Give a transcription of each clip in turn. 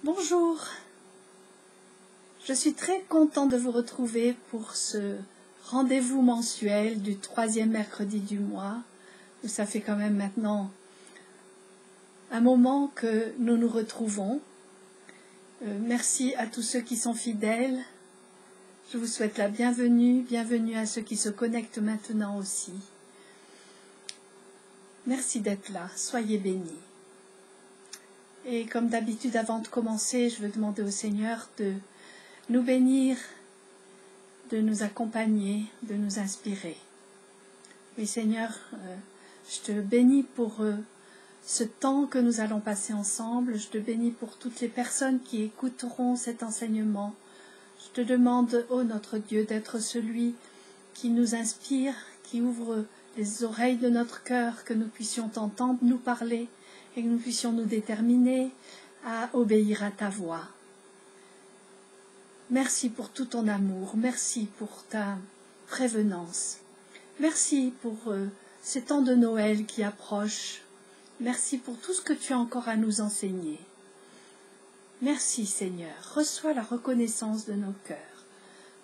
Bonjour, je suis très contente de vous retrouver pour ce rendez-vous mensuel du 3e mercredi du mois, où ça fait quand même maintenant un moment que nous nous retrouvons. Merci à tous ceux qui sont fidèles. Je vous souhaite la bienvenue, bienvenue à ceux qui se connectent maintenant aussi. Merci d'être là, soyez bénis. Et comme d'habitude, avant de commencer, je veux demander au Seigneur de nous bénir, de nous accompagner, de nous inspirer. Oui, Seigneur, je te bénis pour ce temps que nous allons passer ensemble. Je te bénis pour toutes les personnes qui écouteront cet enseignement. Je te demande, ô notre Dieu, d'être celui qui nous inspire, qui ouvre les oreilles de notre cœur, que nous puissions t'entendre nous parler et que nous puissions nous déterminer à obéir à ta voix. Merci pour tout ton amour, merci pour ta prévenance, merci pour ces temps de Noël qui approchent, merci pour tout ce que tu as encore à nous enseigner. Merci Seigneur, reçois la reconnaissance de nos cœurs.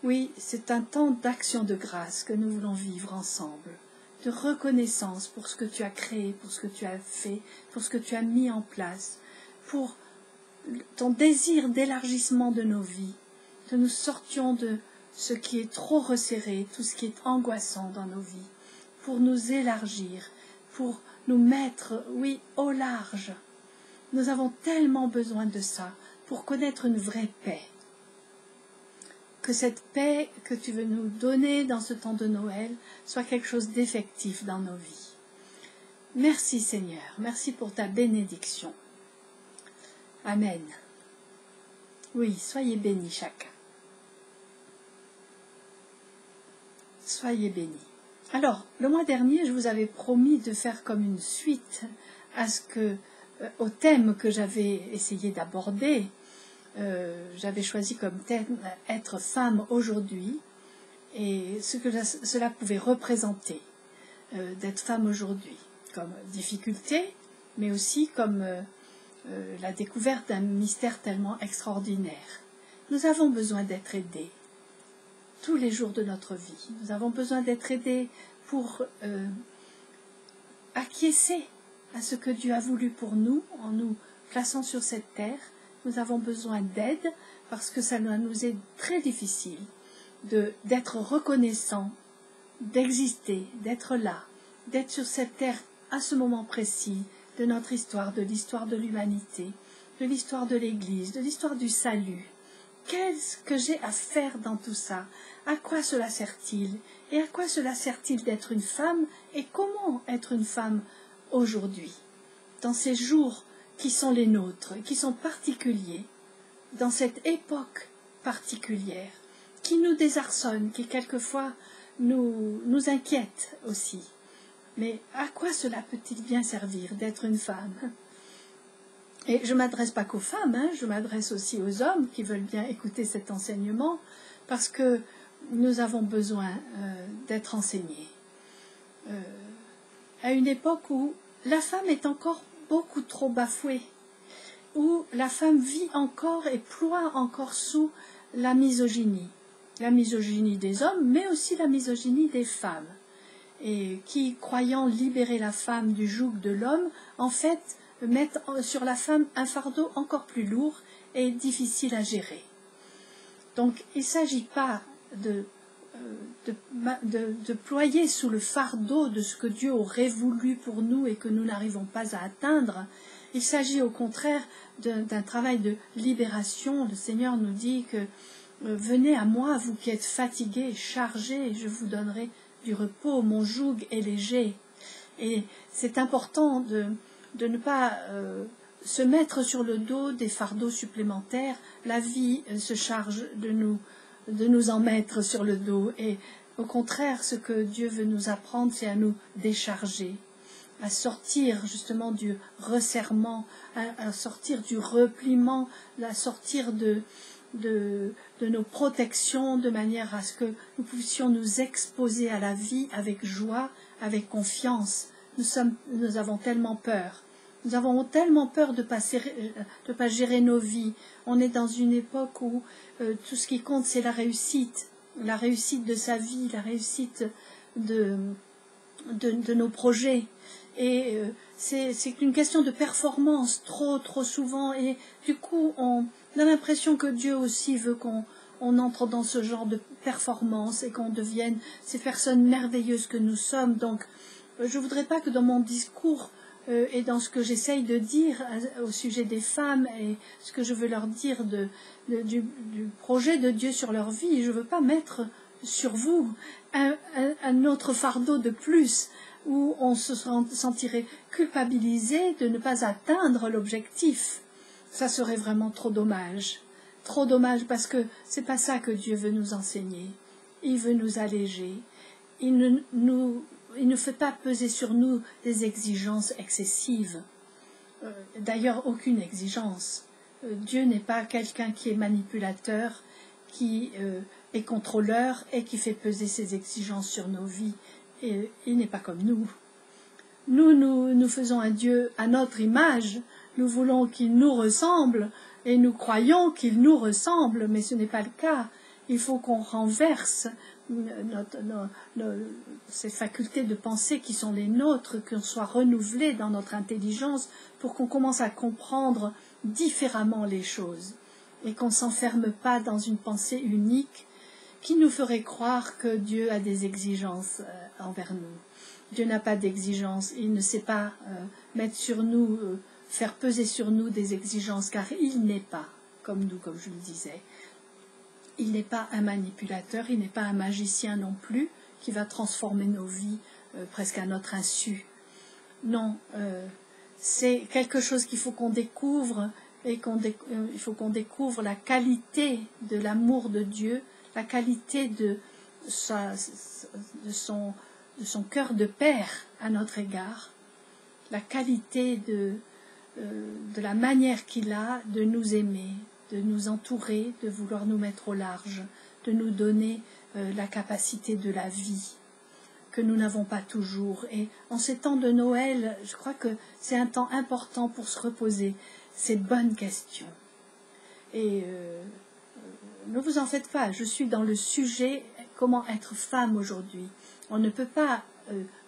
Oui, c'est un temps d'action de grâce que nous voulons vivre ensemble, de reconnaissance pour ce que tu as créé, pour ce que tu as fait, pour ce que tu as mis en place, pour ton désir d'élargissement de nos vies, que nous sortions de ce qui est trop resserré, tout ce qui est angoissant dans nos vies, pour nous élargir, pour nous mettre, oui, au large. Nous avons tellement besoin de ça pour connaître une vraie paix. Que cette paix que tu veux nous donner dans ce temps de Noël soit quelque chose d'effectif dans nos vies. Merci Seigneur, merci pour ta bénédiction. Amen. Oui, soyez bénis chacun. Soyez bénis. Alors, le mois dernier, je vous avais promis de faire comme une suite au thème que j'avais essayé d'aborder. J'avais choisi comme thème être femme aujourd'hui et ce que cela pouvait représenter d'être femme aujourd'hui, comme difficulté, mais aussi comme la découverte d'un mystère tellement extraordinaire. Nous avons besoin d'être aidés tous les jours de notre vie. Nous avons besoin d'être aidés pour acquiescer à ce que Dieu a voulu pour nous en nous plaçant sur cette terre. Nous avons besoin d'aide parce que ça nous est très difficile d'être reconnaissant, d'exister, d'être là, d'être sur cette terre à ce moment précis de notre histoire, de l'histoire de l'humanité, de l'histoire de l'Église, de l'histoire du salut. Qu'est-ce que j'ai à faire dans tout ça? À quoi cela sert-il? Et à quoi cela sert-il d'être une femme? Et comment être une femme aujourd'hui, dans ces jours qui sont les nôtres, qui sont particuliers, dans cette époque particulière, qui nous désarçonne, qui quelquefois nous inquiète aussi. Mais à quoi cela peut-il bien servir d'être une femme? Et je ne m'adresse pas qu'aux femmes, je m'adresse aussi aux hommes qui veulent bien écouter cet enseignement, parce que nous avons besoin d'être enseignés. À une époque où la femme est encore beaucoup trop bafouée, où la femme vit encore et ploie encore sous la misogynie des hommes, mais aussi la misogynie des femmes, et qui, croyant libérer la femme du joug de l'homme, en fait, mettent sur la femme un fardeau encore plus lourd et difficile à gérer. Donc, il ne s'agit pas de ployer sous le fardeau de ce que Dieu aurait voulu pour nous et que nous n'arrivons pas à atteindre. Il s'agit au contraire d'un travail de libération. Le Seigneur nous dit que venez à moi, vous qui êtes fatigués, chargés, et je vous donnerai du repos, mon joug est léger. Et c'est important de ne pas se mettre sur le dos des fardeaux supplémentaires. La vie se charge de nous en mettre sur le dos. Et au contraire, ce que Dieu veut nous apprendre, c'est à nous décharger, à sortir justement du resserrement, à sortir du repliement, à sortir de nos protections, de manière à ce que nous puissions nous exposer à la vie avec joie, avec confiance. Nous avons tellement peur. Nous avons tellement peur de pas gérer nos vies. On est dans une époque où tout ce qui compte, c'est la réussite de sa vie, la réussite de nos projets. Et c'est une question de performance trop souvent. Et du coup, on a l'impression que Dieu aussi veut qu'on entre dans ce genre de performance et qu'on devienne ces personnes merveilleuses que nous sommes. Donc, je ne voudrais pas que dans mon discours et dans ce que j'essaye de dire au sujet des femmes et ce que je veux leur dire du projet de Dieu sur leur vie, je ne veux pas mettre sur vous un autre fardeau de plus où on se sentirait culpabilisé de ne pas atteindre l'objectif. Ça serait vraiment trop dommage. Trop dommage parce que c'est pas ça que Dieu veut nous enseigner. Il veut nous alléger. Il ne fait pas peser sur nous des exigences excessives. D'ailleurs, aucune exigence. Dieu n'est pas quelqu'un qui est manipulateur, qui est contrôleur et qui fait peser ses exigences sur nos vies. Et il n'est pas comme nous. Nous faisons un Dieu à notre image. Nous voulons qu'il nous ressemble et nous croyons qu'il nous ressemble, mais ce n'est pas le cas. Il faut qu'on renverse ces facultés de pensée qui sont les nôtres, qu'on soit renouvelés dans notre intelligence pour qu'on commence à comprendre différemment les choses et qu'on ne s'enferme pas dans une pensée unique qui nous ferait croire que Dieu a des exigences envers nous. Dieu n'a pas d'exigences, il ne sait pas mettre sur nous, faire peser sur nous des exigences, car il n'est pas comme nous, comme je le disais. Il n'est pas un manipulateur, il n'est pas un magicien non plus, qui va transformer nos vies presque à notre insu. Non, c'est quelque chose qu'il faut qu'on découvre, et il faut qu'on découvre la qualité de l'amour de Dieu, la qualité de son cœur de père à notre égard, la qualité de la manière qu'il a de nous aimer, de nous entourer, de vouloir nous mettre au large, de nous donner la capacité de la vie que nous n'avons pas toujours. Et en ces temps de Noël, je crois que c'est un temps important pour se reposer ces bonnes questions. Et ne vous en faites pas, je suis dans le sujet comment être femme aujourd'hui. On ne peut pas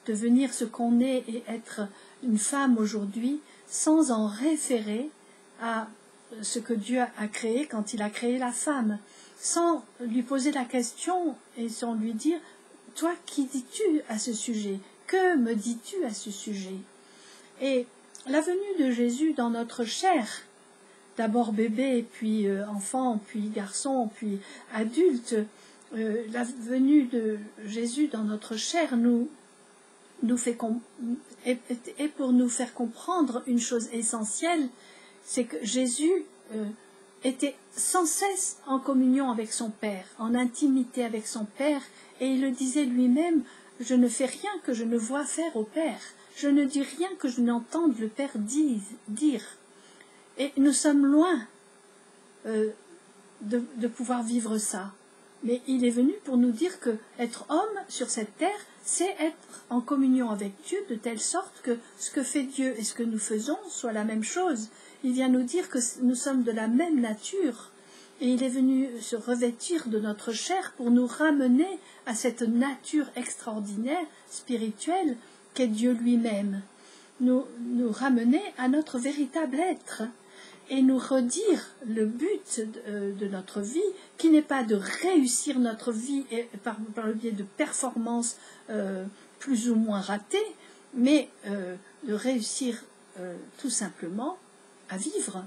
devenir ce qu'on est et être une femme aujourd'hui sans en référer à ce que Dieu a créé quand il a créé la femme, sans lui poser la question et sans lui dire « Toi, qui dis-tu à ce sujet? Que me dis-tu à ce sujet ?» Et la venue de Jésus dans notre chair, d'abord bébé, puis enfant, puis garçon, puis adulte, la venue de Jésus dans notre chair nous fait et pour nous faire comprendre une chose essentielle, c'est que Jésus était sans cesse en communion avec son Père, en intimité avec son Père, et il le disait lui-même, « Je ne fais rien que je ne vois faire au Père, je ne dis rien que je n'entende le Père dire. » Et nous sommes loin de pouvoir vivre ça. Mais il est venu pour nous dire que être homme sur cette terre, c'est être en communion avec Dieu de telle sorte que ce que fait Dieu et ce que nous faisons soit la même chose. Il vient nous dire que nous sommes de la même nature. Et il est venu se revêtir de notre chair pour nous ramener à cette nature extraordinaire, spirituelle, qu'est Dieu lui-même. Nous ramener à notre véritable être. Et nous redire le but de notre vie, qui n'est pas de réussir notre vie par le biais de performances plus ou moins ratées, mais de réussir tout simplement à vivre,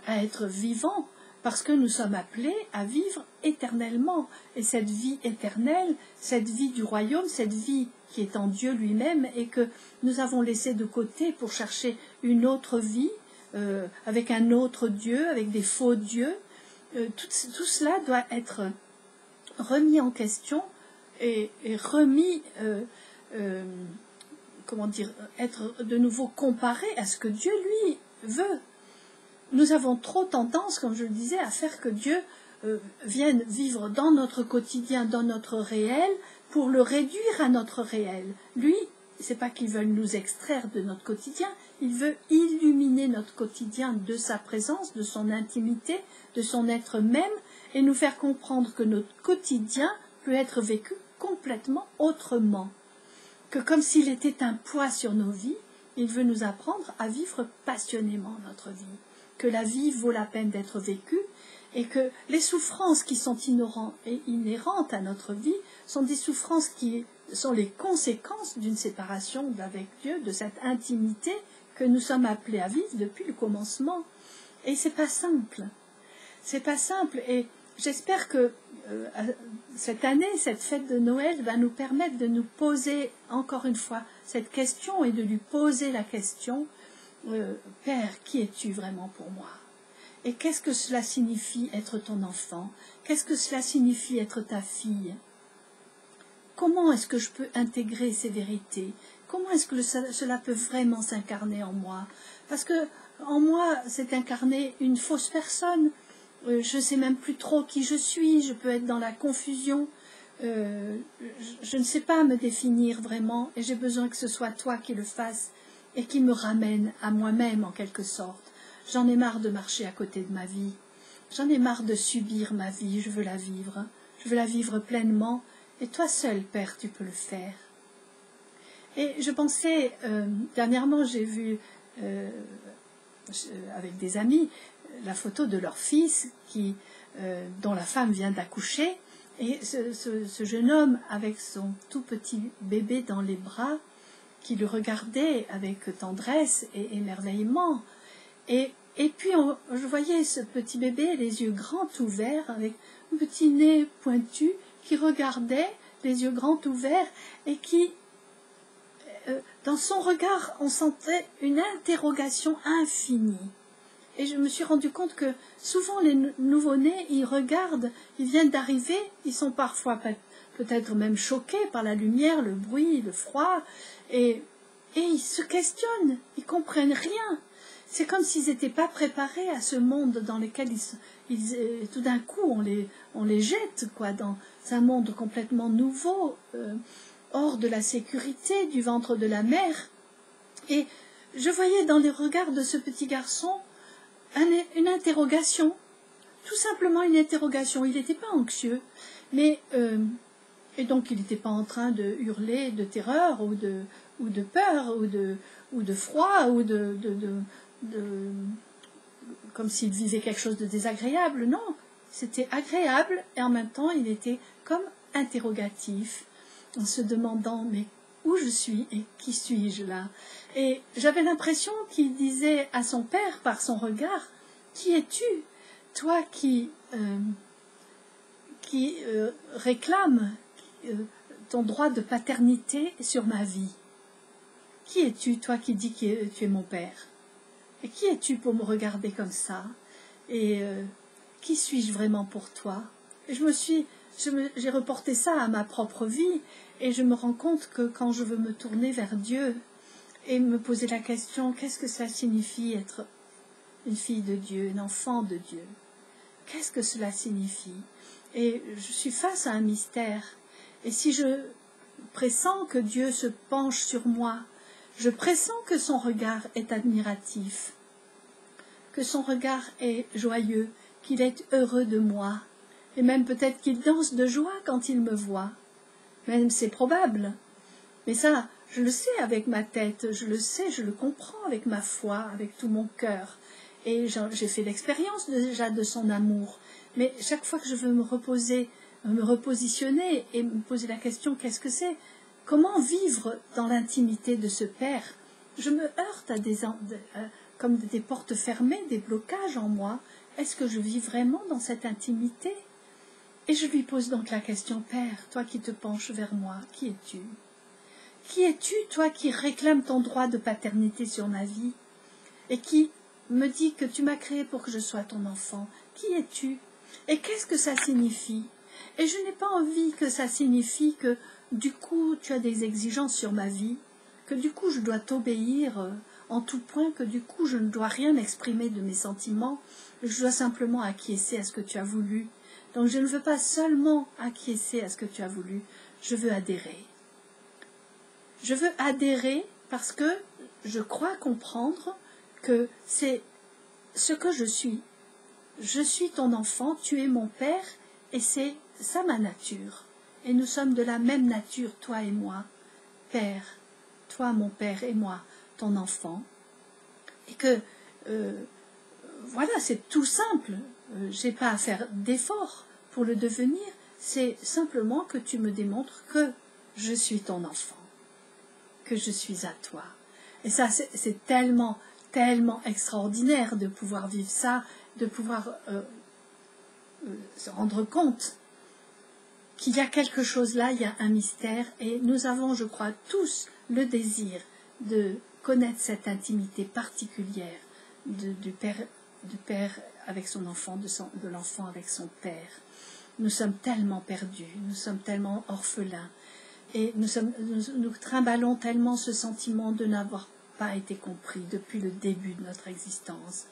à être vivant, parce que nous sommes appelés à vivre éternellement. Et cette vie éternelle, cette vie du royaume, cette vie qui est en Dieu lui-même, et que nous avons laissé de côté pour chercher une autre vie, avec un autre Dieu, avec des faux dieux, tout cela doit être remis en question et remis, être de nouveau comparé à ce que Dieu, lui, veut. Nous avons trop tendance, comme je le disais, à faire que Dieu vienne vivre dans notre quotidien, dans notre réel, pour le réduire à notre réel. Lui, c'est pas qu'il veuille nous extraire de notre quotidien, Il veut illuminer notre quotidien de sa présence, de son intimité, de son être même, et nous faire comprendre que notre quotidien peut être vécu complètement autrement. Que comme s'il était un poids sur nos vies, il veut nous apprendre à vivre passionnément notre vie. Que la vie vaut la peine d'être vécue, et que les souffrances qui sont inhérentes à notre vie sont des souffrances qui sont les conséquences d'une séparation avec Dieu, de cette intimité que nous sommes appelés à vivre depuis le commencement. Et c'est pas simple. C'est pas simple. Et j'espère que cette année, cette fête de Noël va nous permettre de nous poser encore une fois cette question et de lui poser la question, Père, qui es-tu vraiment pour moi? Et qu'est-ce que cela signifie être ton enfant? Qu'est-ce que cela signifie être ta fille? Comment est-ce que je peux intégrer ces vérités? Comment est-ce que cela peut vraiment s'incarner en moi? Parce que en moi, c'est incarné une fausse personne. Je ne sais même plus trop qui je suis. Je peux être dans la confusion. Je ne sais pas me définir vraiment. Et j'ai besoin que ce soit toi qui le fasses et qui me ramène à moi-même en quelque sorte. J'en ai marre de marcher à côté de ma vie. J'en ai marre de subir ma vie. Je veux la vivre. Je veux la vivre pleinement. Et toi seul, Père, tu peux le faire. Et je pensais, dernièrement, j'ai vu avec des amis la photo de leur fils dont la femme vient d'accoucher. Et ce jeune homme, avec son tout petit bébé dans les bras, qui le regardait avec tendresse et émerveillement. Et puis, je voyais ce petit bébé, les yeux grands ouverts, avec un petit nez pointu, qui regardait, les yeux grands ouverts, et qui, dans son regard, on sentait une interrogation infinie. Et je me suis rendu compte que souvent les nouveau-nés, ils regardent, ils viennent d'arriver, ils sont parfois peut-être même choqués par la lumière, le bruit, le froid, et ils se questionnent, ils comprennent rien. C'est comme s'ils n'étaient pas préparés à ce monde dans lequel tout d'un coup on les jette dans un monde complètement nouveau, hors de la sécurité du ventre de la mère. Et je voyais dans les regards de ce petit garçon une interrogation, tout simplement une interrogation. Il n'était pas anxieux, mais et donc il n'était pas en train de hurler de terreur ou de peur ou de froid ou comme s'il vivait quelque chose de désagréable. Non, c'était agréable et en même temps il était comme interrogatif, en se demandant mais où je suis et qui suis-je là? Et j'avais l'impression qu'il disait à son père par son regard, qui es-tu, toi qui réclame ton droit de paternité sur ma vie? Qui es-tu, toi qui dis que tu es mon père? Et qui es-tu pour me regarder comme ça? Et qui suis-je vraiment pour toi? Et j'ai reporté ça à ma propre vie, et je me rends compte que quand je veux me tourner vers Dieu et me poser la question, qu'est-ce que ça signifie être une fille de Dieu, un enfant de Dieu? Qu'est-ce que cela signifie? Et je suis face à un mystère. Et si je pressens que Dieu se penche sur moi, je pressens que son regard est admiratif, que son regard est joyeux, qu'il est heureux de moi, et même peut-être qu'il danse de joie quand il me voit. Même c'est probable. Mais ça, je le sais avec ma tête, je le sais, je le comprends avec ma foi, avec tout mon cœur. Et j'ai fait l'expérience déjà de son amour. Mais chaque fois que je veux me repositionner et me poser la question, qu'est-ce que c'est? Comment vivre dans l'intimité de ce Père? Je me heurte comme des portes fermées, des blocages en moi. Est-ce que je vis vraiment dans cette intimité? Et je lui pose donc la question, Père, toi qui te penches vers moi, qui es-tu? Qui es-tu, toi qui réclames ton droit de paternité sur ma vie et qui me dis que tu m'as créé pour que je sois ton enfant? Qui es-tu? Et qu'est-ce que ça signifie? Et je n'ai pas envie que ça signifie que du coup tu as des exigences sur ma vie, que du coup je dois t'obéir en tout point, que du coup je ne dois rien exprimer de mes sentiments, je dois simplement acquiescer à ce que tu as voulu. Donc je ne veux pas seulement acquiescer à ce que tu as voulu, je veux adhérer. Je veux adhérer parce que je crois comprendre que c'est ce que je suis. Je suis ton enfant, tu es mon père, et c'est ça ma nature. Et nous sommes de la même nature, toi et moi, père, toi mon père et moi, ton enfant. Et que, voilà, c'est tout simple. J'ai pas à faire d'efforts pour le devenir. C'est simplement que tu me démontres que je suis ton enfant, que je suis à toi. Et ça, c'est tellement, tellement extraordinaire de pouvoir vivre ça, de pouvoir se rendre compte qu'il y a quelque chose là, il y a un mystère, et nous avons, je crois, tous le désir de connaître cette intimité particulière du père avec son enfant, de l'enfant avec son père. Nous sommes tellement perdus, nous sommes tellement orphelins, et nous trimballons tellement ce sentiment de n'avoir pas été compris depuis le début de notre existence,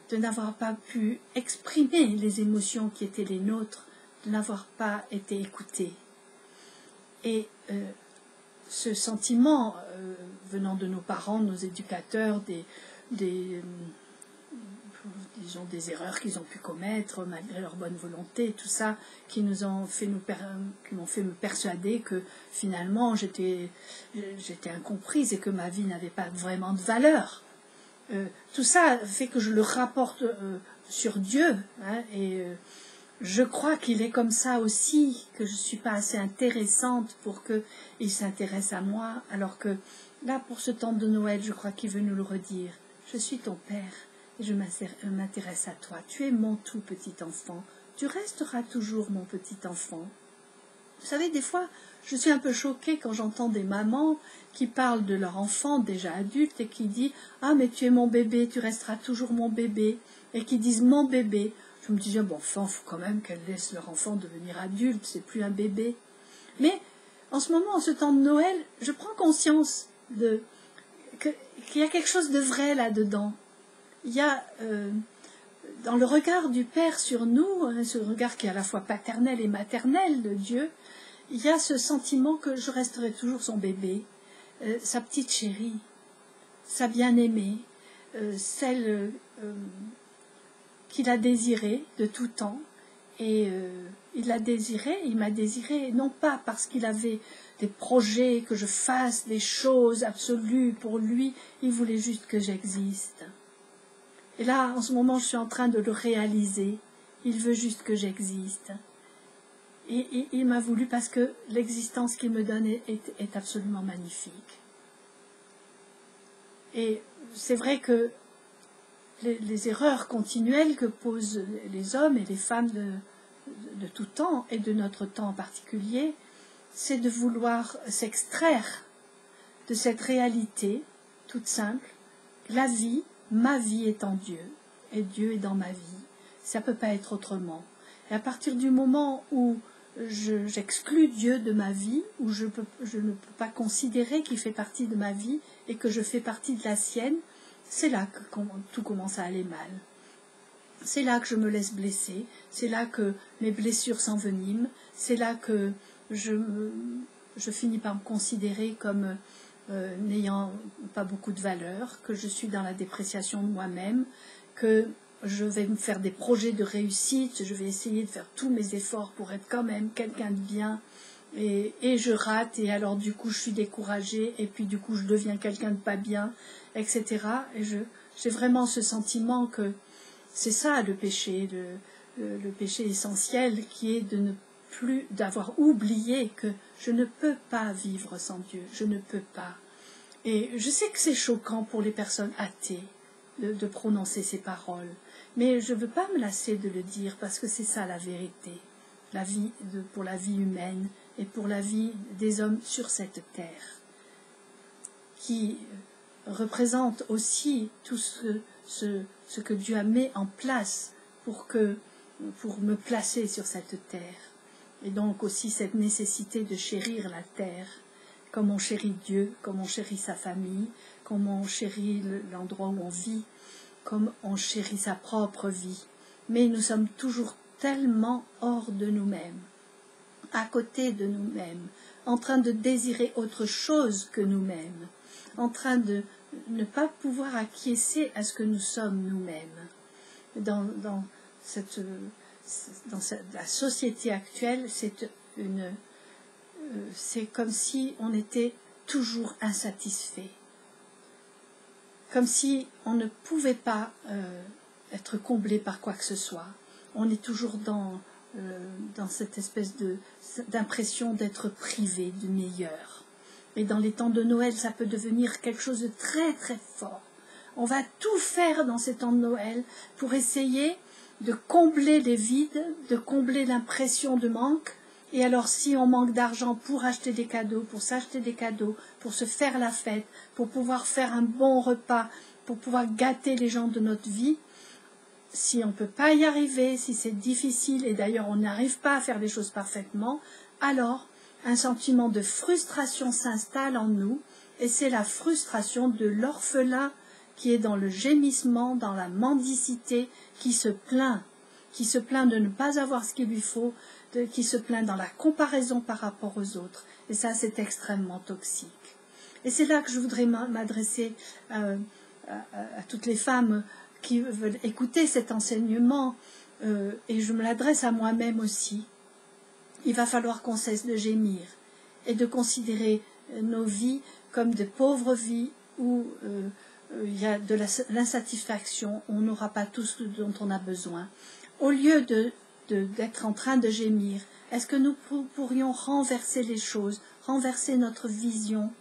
de n'avoir pas pu exprimer les émotions qui étaient les nôtres, de n'avoir pas été écoutés. Et ce sentiment venant de nos parents, de nos éducateurs, disons des erreurs qu'ils ont pu commettre malgré leur bonne volonté, tout ça qui m'ont fait me persuader que finalement j'étais incomprise et que ma vie n'avait pas vraiment de valeur. Tout ça fait que je le rapporte sur Dieu, hein, et je crois qu'il est comme ça aussi, que je ne suis pas assez intéressante pour qu'il s'intéresse à moi, alors que là, pour ce temps de Noël, je crois qu'il veut nous le redire. Je suis ton père et je m'intéresse à toi. Tu es mon tout petit enfant. Tu resteras toujours mon petit enfant. Vous savez, des fois, je suis un peu choquée quand j'entends des mamans qui parlent de leur enfant déjà adulte et qui disent « Ah, mais tu es mon bébé, tu resteras toujours mon bébé » et qui disent « mon bébé ». Je me disais, bon, enfin, il faut quand même qu'elles laissent leur enfant devenir adulte, c'est plus un bébé. Mais en ce moment, en ce temps de Noël, je prends conscience qu'il y a quelque chose de vrai là-dedans. Il y a, dans le regard du Père sur nous, hein, ce regard qui est à la fois paternel et maternel de Dieu, il y a ce sentiment que je resterai toujours son bébé, sa petite chérie, sa bien-aimée, celle qu'il a désirée de tout temps. Et il m'a désiré, non pas parce qu'il avait des projets, que je fasse des choses absolues pour lui, il voulait juste que j'existe. Et là, en ce moment, je suis en train de le réaliser. Il veut juste que j'existe. Et il m'a voulu parce que l'existence qu'il me donne est absolument magnifique. Et c'est vrai que les erreurs continuelles que posent les hommes et les femmes de tout temps, et de notre temps en particulier, c'est de vouloir s'extraire de cette réalité toute simple. La vie, ma vie est en Dieu, et Dieu est dans ma vie. Ça ne peut pas être autrement. Et à partir du moment où j'exclus Dieu de ma vie, où je ne peux pas considérer qu'il fait partie de ma vie et que je fais partie de la sienne, c'est là que tout commence à aller mal. C'est là que je me laisse blesser, c'est là que mes blessures s'enveniment, c'est là que je finis par me considérer comme n'ayant pas beaucoup de valeur, que je suis dans la dépréciation de moi-même, que je vais me faire des projets de réussite, je vais essayer de faire tous mes efforts pour être quand même quelqu'un de bien, et je rate, et alors du coup je suis découragée, et puis du coup je deviens quelqu'un de pas bien, etc. Et j'ai vraiment ce sentiment que c'est ça le péché, le péché essentiel, qui est de ne plus, d'avoir oublié que je ne peux pas vivre sans Dieu, je ne peux pas. Et je sais que c'est choquant pour les personnes athées de prononcer ces paroles, mais je ne veux pas me lasser de le dire parce que c'est ça la vérité, pour la vie humaine et pour la vie des hommes sur cette terre, qui représente aussi tout ce que Dieu a mis en place pour me placer sur cette terre. Et donc aussi cette nécessité de chérir la terre, comme on chérit Dieu, comme on chérit sa famille, comme on chérit l'endroit où on vit, comme on chérit sa propre vie. Mais nous sommes toujours tellement hors de nous-mêmes, à côté de nous-mêmes, en train de désirer autre chose que nous-mêmes, en train de ne pas pouvoir acquiescer à ce que nous sommes nous-mêmes. Dans la société actuelle, c'est comme si on était toujours insatisfait, comme si on ne pouvait pas être comblé par quoi que ce soit. On est toujours dans cette espèce d'impression d'être privé du meilleur. Et dans les temps de Noël, ça peut devenir quelque chose de très très fort. On va tout faire dans ces temps de Noël pour essayer de combler les vides, de combler l'impression de manque. Et alors si on manque d'argent pour acheter des cadeaux, pour s'acheter des cadeaux, pour se faire la fête, pour pouvoir faire un bon repas, pour pouvoir gâter les gens de notre vie, si on ne peut pas y arriver, si c'est difficile, et d'ailleurs on n'arrive pas à faire les choses parfaitement, alors un sentiment de frustration s'installe en nous, et c'est la frustration de l'orphelin qui est dans le gémissement, dans la mendicité, qui se plaint de ne pas avoir ce qu'il lui faut, qui se plaint dans la comparaison par rapport aux autres. Et ça, c'est extrêmement toxique. Et c'est là que je voudrais m'adresser à toutes les femmes qui veulent écouter cet enseignement, et je me l'adresse à moi-même aussi. Il va falloir qu'on cesse de gémir et de considérer nos vies comme de pauvres vies où il y a de l'insatisfaction, on n'aura pas tout ce dont on a besoin. Au lieu d'être en train de gémir, est-ce que nous pourrions renverser les choses, renverser notre vision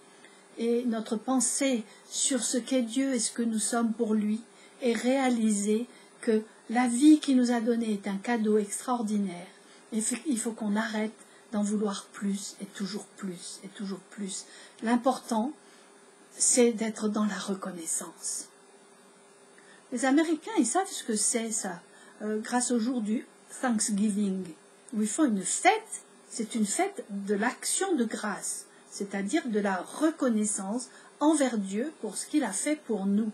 et notre pensée sur ce qu'est Dieu et ce que nous sommes pour lui, et réaliser que la vie qu'il nous a donnée est un cadeau extraordinaire. Et il faut qu'on arrête d'en vouloir plus et toujours plus et toujours plus. L'important, c'est d'être dans la reconnaissance. Les Américains, ils savent ce que c'est ça, grâce au jour du Thanksgiving, où ils font une fête, c'est une fête de l'action de grâce, c'est-à-dire de la reconnaissance envers Dieu pour ce qu'il a fait pour nous.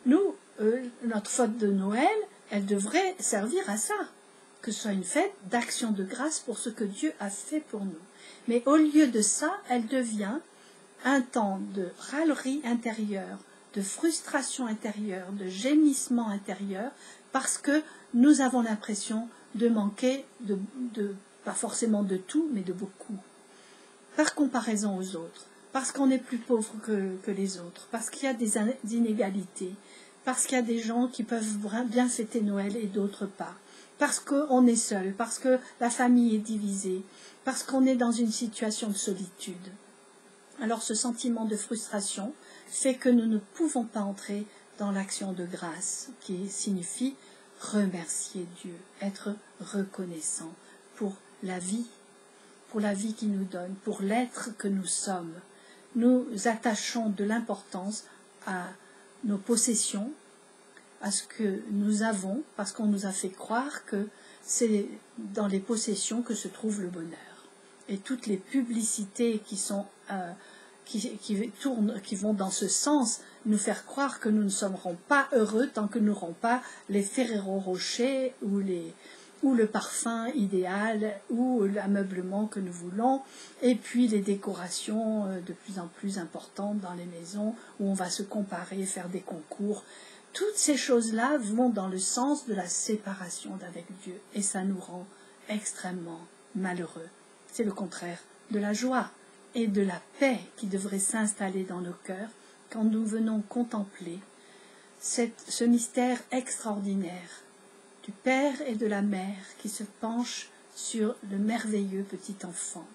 Nous, notre fête de Noël, elle devrait servir à ça, que ce soit une fête d'action de grâce pour ce que Dieu a fait pour nous. Mais au lieu de ça, elle devient un temps de râlerie intérieure, de frustration intérieure, de gémissement intérieur, parce que nous avons l'impression de manquer, pas forcément de tout, mais de beaucoup, par comparaison aux autres, parce qu'on est plus pauvre que les autres, parce qu'il y a des inégalités, parce qu'il y a des gens qui peuvent bien fêter Noël et d'autres pas, parce qu'on est seul, parce que la famille est divisée, parce qu'on est dans une situation de solitude. Alors ce sentiment de frustration fait que nous ne pouvons pas entrer dans l'action de grâce, qui signifie remercier Dieu, être reconnaissant pour la vie qu'il nous donne, pour l'être que nous sommes. Nous attachons de l'importance à nos possessions, à ce que nous avons, parce qu'on nous a fait croire que c'est dans les possessions que se trouve le bonheur. Et toutes les publicités qui vont dans ce sens, nous faire croire que nous ne serons pas heureux tant que nous n'aurons pas les Ferrero Rocher ou le parfum idéal ou l'ameublement que nous voulons, et puis les décorations de plus en plus importantes dans les maisons où on va se comparer, faire des concours. Toutes ces choses-là vont dans le sens de la séparation d'avec Dieu, et ça nous rend extrêmement malheureux. C'est le contraire de la joie et de la paix qui devrait s'installer dans nos cœurs quand nous venons contempler ce mystère extraordinaire du Père et de la Mère qui se penchent sur le merveilleux petit enfant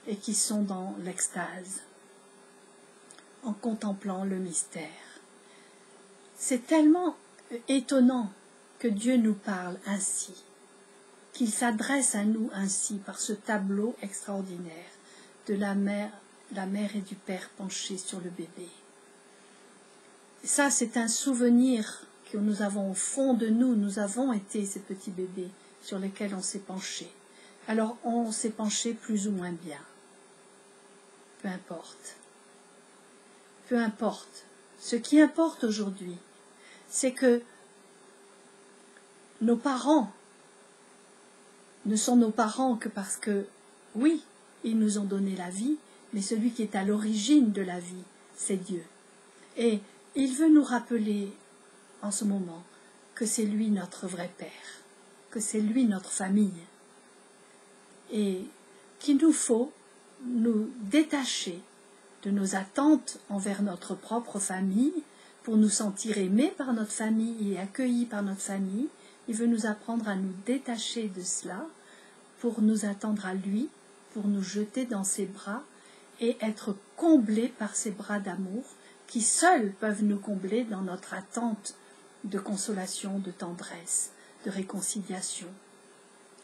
et qui sont dans l'extase en contemplant le mystère. C'est tellement étonnant que Dieu nous parle ainsi, qu'il s'adresse à nous ainsi par ce tableau extraordinaire de la mère et du Père penchés sur le bébé. Ça, c'est un souvenir que nous avons au fond de nous. Nous avons été ces petits bébés sur lesquels on s'est penché. Alors, on s'est penché plus ou moins bien. Peu importe. Peu importe. Ce qui importe aujourd'hui, c'est que nos parents ne sont nos parents que parce que, oui, ils nous ont donné la vie, mais celui qui est à l'origine de la vie, c'est Dieu. Et il veut nous rappeler en ce moment que c'est lui notre vrai Père, que c'est lui notre famille, et qu'il nous faut nous détacher de nos attentes envers notre propre famille pour nous sentir aimés par notre famille et accueillis par notre famille. Il veut nous apprendre à nous détacher de cela pour nous attendre à lui, pour nous jeter dans ses bras et être comblés par ses bras d'amour qui seuls peuvent nous combler dans notre attente de consolation, de tendresse, de réconciliation.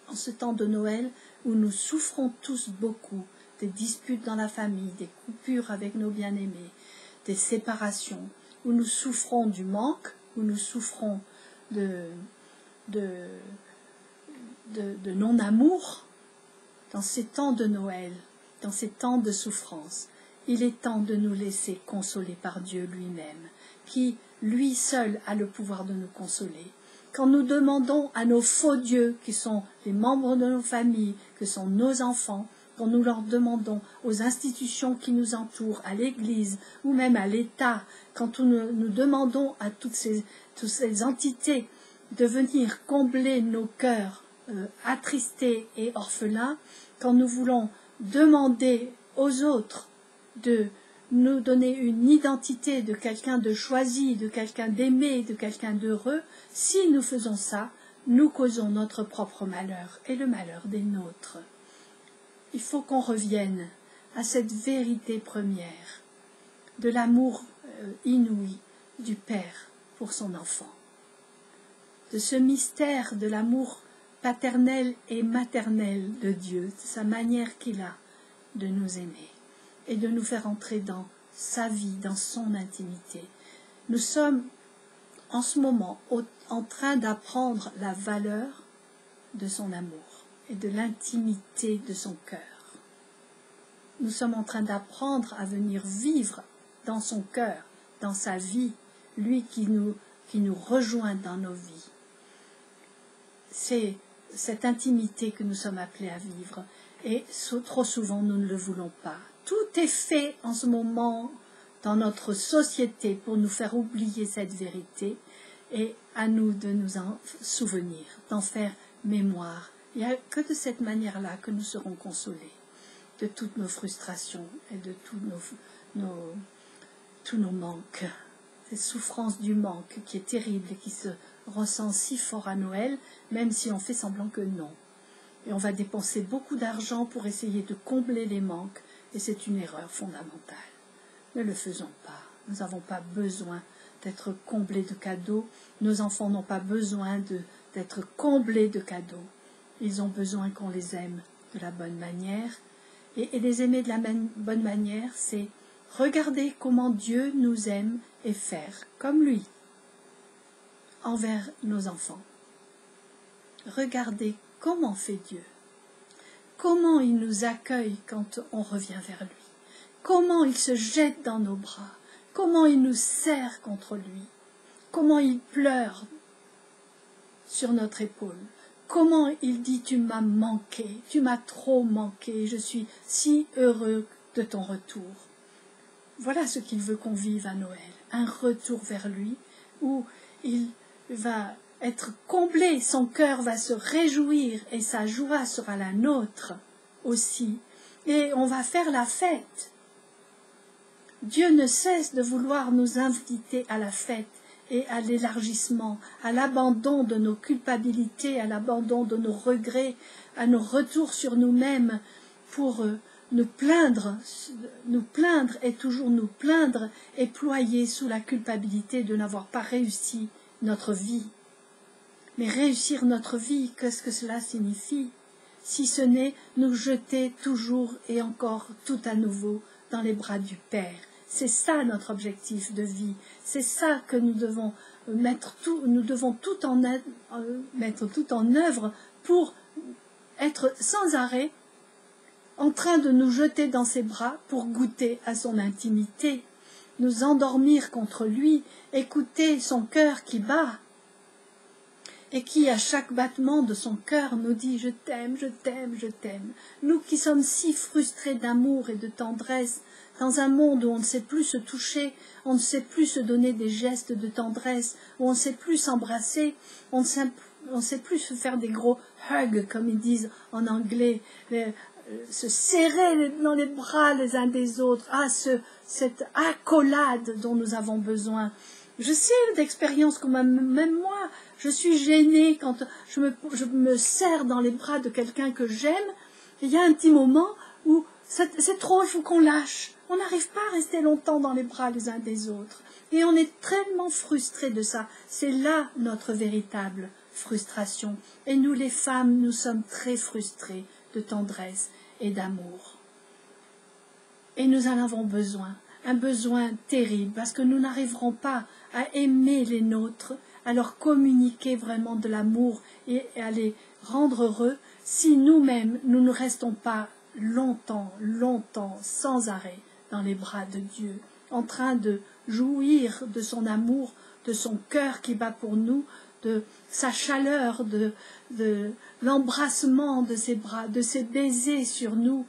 En ce temps de Noël où nous souffrons tous beaucoup des disputes dans la famille, des coupures avec nos bien-aimés, des séparations, où nous souffrons du manque, où nous souffrons de non-amour, dans ces temps de Noël, dans ces temps de souffrance, il est temps de nous laisser consoler par Dieu lui-même, qui, lui seul, a le pouvoir de nous consoler. Quand nous demandons à nos faux dieux, qui sont les membres de nos familles, que sont nos enfants, quand nous leur demandons aux institutions qui nous entourent, à l'Église ou même à l'État, quand nous demandons à toutes ces entités de venir combler nos cœurs attristés et orphelins, quand nous voulons demander aux autres de nous donner une identité de quelqu'un de choisi, de quelqu'un d'aimé, de quelqu'un d'heureux, si nous faisons ça, nous causons notre propre malheur et le malheur des nôtres. Il faut qu'on revienne à cette vérité première de l'amour inouï du Père pour son enfant, de ce mystère de l'amour paternel et maternel de Dieu, de sa manière qu'il a de nous aimer et de nous faire entrer dans sa vie, dans son intimité. Nous sommes en ce moment en train d'apprendre la valeur de son amour et de l'intimité de son cœur. Nous sommes en train d'apprendre à venir vivre dans son cœur, dans sa vie, lui qui nous rejoint dans nos vies. C'est cette intimité que nous sommes appelés à vivre et trop souvent nous ne le voulons pas. Tout est fait en ce moment dans notre société pour nous faire oublier cette vérité et à nous de nous en souvenir, d'en faire mémoire. Il n'y a que de cette manière-là que nous serons consolés de toutes nos frustrations et de tous nos manques. Cette souffrance du manque qui est terrible et qui se ressent si fort à Noël, même si on fait semblant que non. Et on va dépenser beaucoup d'argent pour essayer de combler les manques, et c'est une erreur fondamentale. Ne le faisons pas. Nous n'avons pas besoin d'être comblés de cadeaux. Nos enfants n'ont pas besoin d'être comblés de cadeaux. Ils ont besoin qu'on les aime de la bonne manière. Et les aimer de la bonne manière, c'est regarder comment Dieu nous aime et faire comme lui envers nos enfants. Regardez comment fait Dieu. Comment il nous accueille quand on revient vers lui. Comment il se jette dans nos bras. Comment il nous serre contre lui. Comment il pleure sur notre épaule. Comment il dit « Tu m'as manqué, tu m'as trop manqué, je suis si heureux de ton retour. » Voilà ce qu'il veut qu'on vive à Noël, un retour vers lui où il va être comblé, son cœur va se réjouir et sa joie sera la nôtre aussi. Et on va faire la fête. Dieu ne cesse de vouloir nous inviter à la fête et à l'élargissement, à l'abandon de nos culpabilités, à l'abandon de nos regrets, à nos retours sur nous-mêmes pour nous plaindre et toujours nous plaindre et ployer sous la culpabilité de n'avoir pas réussi notre vie. Mais réussir notre vie, qu'est-ce que cela signifie? Si ce n'est nous jeter toujours et encore tout à nouveau dans les bras du Père. C'est ça notre objectif de vie. C'est ça que nous devons mettre tout en œuvre pour être sans arrêt en train de nous jeter dans ses bras pour goûter à son intimité, nous endormir contre lui, écouter son cœur qui bat et qui, à chaque battement de son cœur, nous dit « Je t'aime, je t'aime, je t'aime ». Nous qui sommes si frustrés d'amour et de tendresse dans un monde où on ne sait plus se toucher, on ne sait plus se donner des gestes de tendresse, où on ne sait plus s'embrasser, on ne sait plus se faire des gros hugs, comme ils disent en anglais, se serrer dans les bras les uns des autres, cette accolade dont nous avons besoin. Je sais d'expérience que même moi, je suis gênée quand je me serre dans les bras de quelqu'un que j'aime. Il y a un petit moment où c'est trop, il faut qu'on lâche. On n'arrive pas à rester longtemps dans les bras les uns des autres. Et on est tellement frustrés de ça. C'est là notre véritable frustration. Et nous, les femmes, nous sommes très frustrées de tendresse et d'amour. Et nous en avons besoin, un besoin terrible, parce que nous n'arriverons pas à aimer les nôtres, à leur communiquer vraiment de l'amour et à les rendre heureux, si nous-mêmes, nous ne restons pas longtemps, sans arrêt dans les bras de Dieu, en train de jouir de son amour, de son cœur qui bat pour nous, de sa chaleur, de l'embrassement de ses bras, de ses baisers sur nous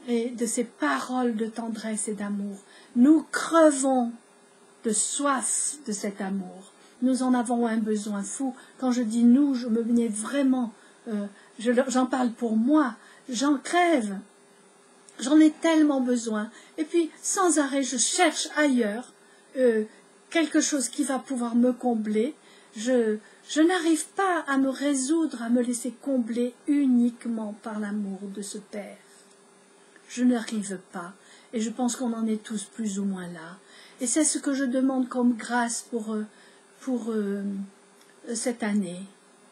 et de ses paroles de tendresse et d'amour. Nous crevons de soif de cet amour. Nous en avons un besoin fou. Quand je dis nous, je me mets vraiment, j'en parle pour moi, j'en crève. J'en ai tellement besoin. Et puis, sans arrêt, je cherche ailleurs quelque chose qui va pouvoir me combler. Je n'arrive pas à me résoudre, à me laisser combler uniquement par l'amour de ce Père. Je n'arrive pas. Et je pense qu'on en est tous plus ou moins là. Et c'est ce que je demande comme grâce pour cette année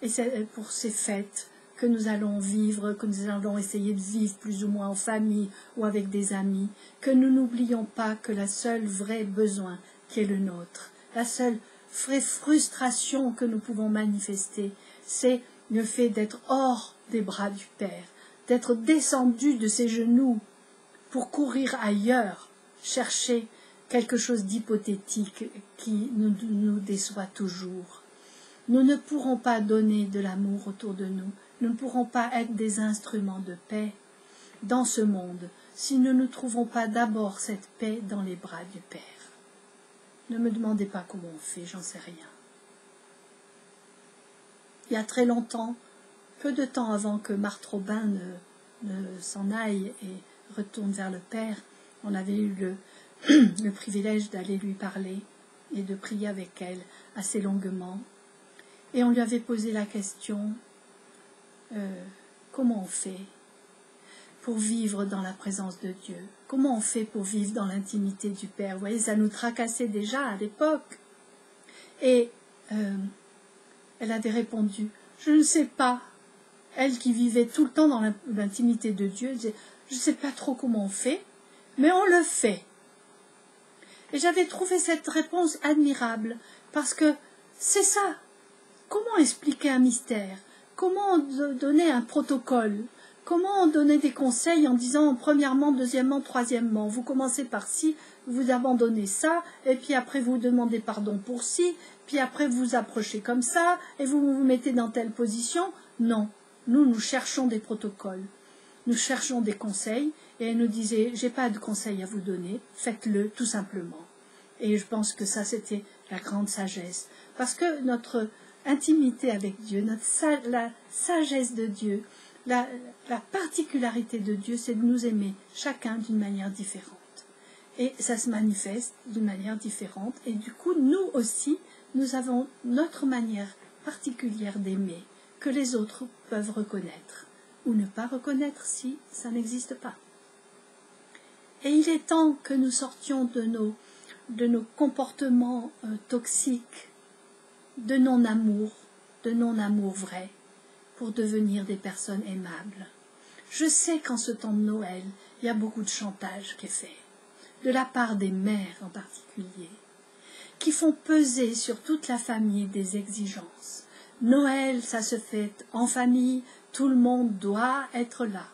et pour ces fêtes que nous allons vivre, que nous allons essayer de vivre plus ou moins en famille ou avec des amis, que nous n'oublions pas que la seule vraie besoin qui est le nôtre, la seule vraie frustration que nous pouvons manifester, c'est le fait d'être hors des bras du Père, d'être descendu de ses genoux pour courir ailleurs, chercher quelque chose d'hypothétique qui nous déçoit toujours. Nous ne pourrons pas donner de l'amour autour de nous, nous ne pourrons pas être des instruments de paix dans ce monde si nous ne trouvons pas d'abord cette paix dans les bras du Père. Ne me demandez pas comment on fait, j'en sais rien. Il y a très longtemps, peu de temps avant que Marthe Robin ne s'en aille et retourne vers le Père, on avait eu le privilège d'aller lui parler et de prier avec elle assez longuement. Et on lui avait posé la question, comment on fait pour vivre dans la présence de Dieu? Comment on fait pour vivre dans l'intimité du Père? Vous voyez, ça nous tracassait déjà à l'époque. Et elle avait répondu, je ne sais pas. Elle qui vivait tout le temps dans l'intimité de Dieu, elle disait, je ne sais pas trop comment on fait, mais on le fait. Et j'avais trouvé cette réponse admirable, parce que c'est ça. Comment expliquer un mystère? Comment donner un protocole? Comment donner des conseils en disant premièrement, deuxièmement, troisièmement? Vous commencez par ci, vous abandonnez ça, et puis après vous demandez pardon pour ci, puis après vous vous approchez comme ça, et vous vous mettez dans telle position. Non, nous cherchons des protocoles. Nous cherchons des conseils, et elle nous disait, j'ai pas de conseils à vous donner, faites-le tout simplement. Et je pense que ça, c'était la grande sagesse. Parce que notre intimité avec Dieu, la sagesse de Dieu, la particularité de Dieu, c'est de nous aimer chacun d'une manière différente. Et ça se manifeste d'une manière différente. Et du coup, nous aussi, nous avons notre manière particulière d'aimer que les autres peuvent reconnaître. Ou ne pas reconnaître si ça n'existe pas. Et il est temps que nous sortions de nos comportements toxiques, de non-amour vrai, pour devenir des personnes aimables. Je sais qu'en ce temps de Noël, il y a beaucoup de chantage qui est fait, de la part des mères en particulier, qui font peser sur toute la famille des exigences. Noël, ça se fête en famille, tout le monde doit être là.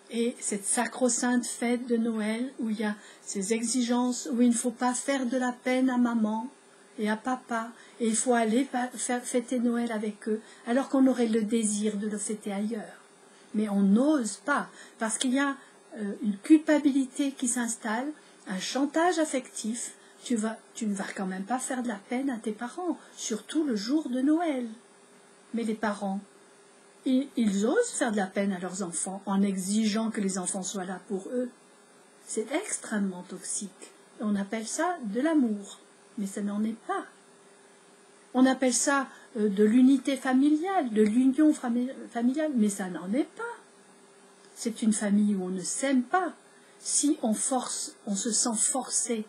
Et cette sacro-sainte fête de Noël, où il y a ces exigences, où il ne faut pas faire de la peine à maman et à papa, et il faut aller fêter Noël avec eux, alors qu'on aurait le désir de le fêter ailleurs. Mais on n'ose pas, parce qu'il y a une culpabilité qui s'installe, un chantage affectif. Tu ne vas quand même pas faire de la peine à tes parents, surtout le jour de Noël. Mais les parents, ils osent faire de la peine à leurs enfants en exigeant que les enfants soient là pour eux. C'est extrêmement toxique. On appelle ça de l'amour, mais ça n'en est pas. On appelle ça de l'unité familiale, de l'union familiale, mais ça n'en est pas. C'est une famille où on ne s'aime pas. Si on se sent forcé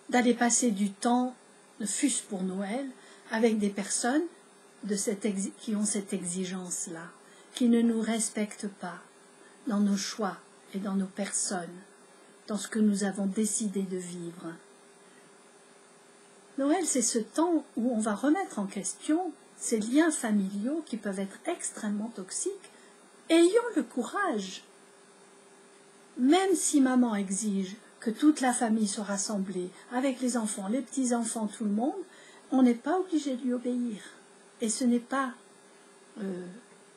d'aller passer du temps, ne fût-ce pour Noël, avec des personnes qui ont cette exigence-là, qui ne nous respectent pas dans nos choix et dans nos personnes, dans ce que nous avons décidé de vivre. Noël, c'est ce temps où on va remettre en question ces liens familiaux qui peuvent être extrêmement toxiques. Ayons le courage, même si maman exige que toute la famille soit rassemblée, avec les enfants, les petits-enfants, tout le monde, on n'est pas obligé de lui obéir. Et ce n'est pas...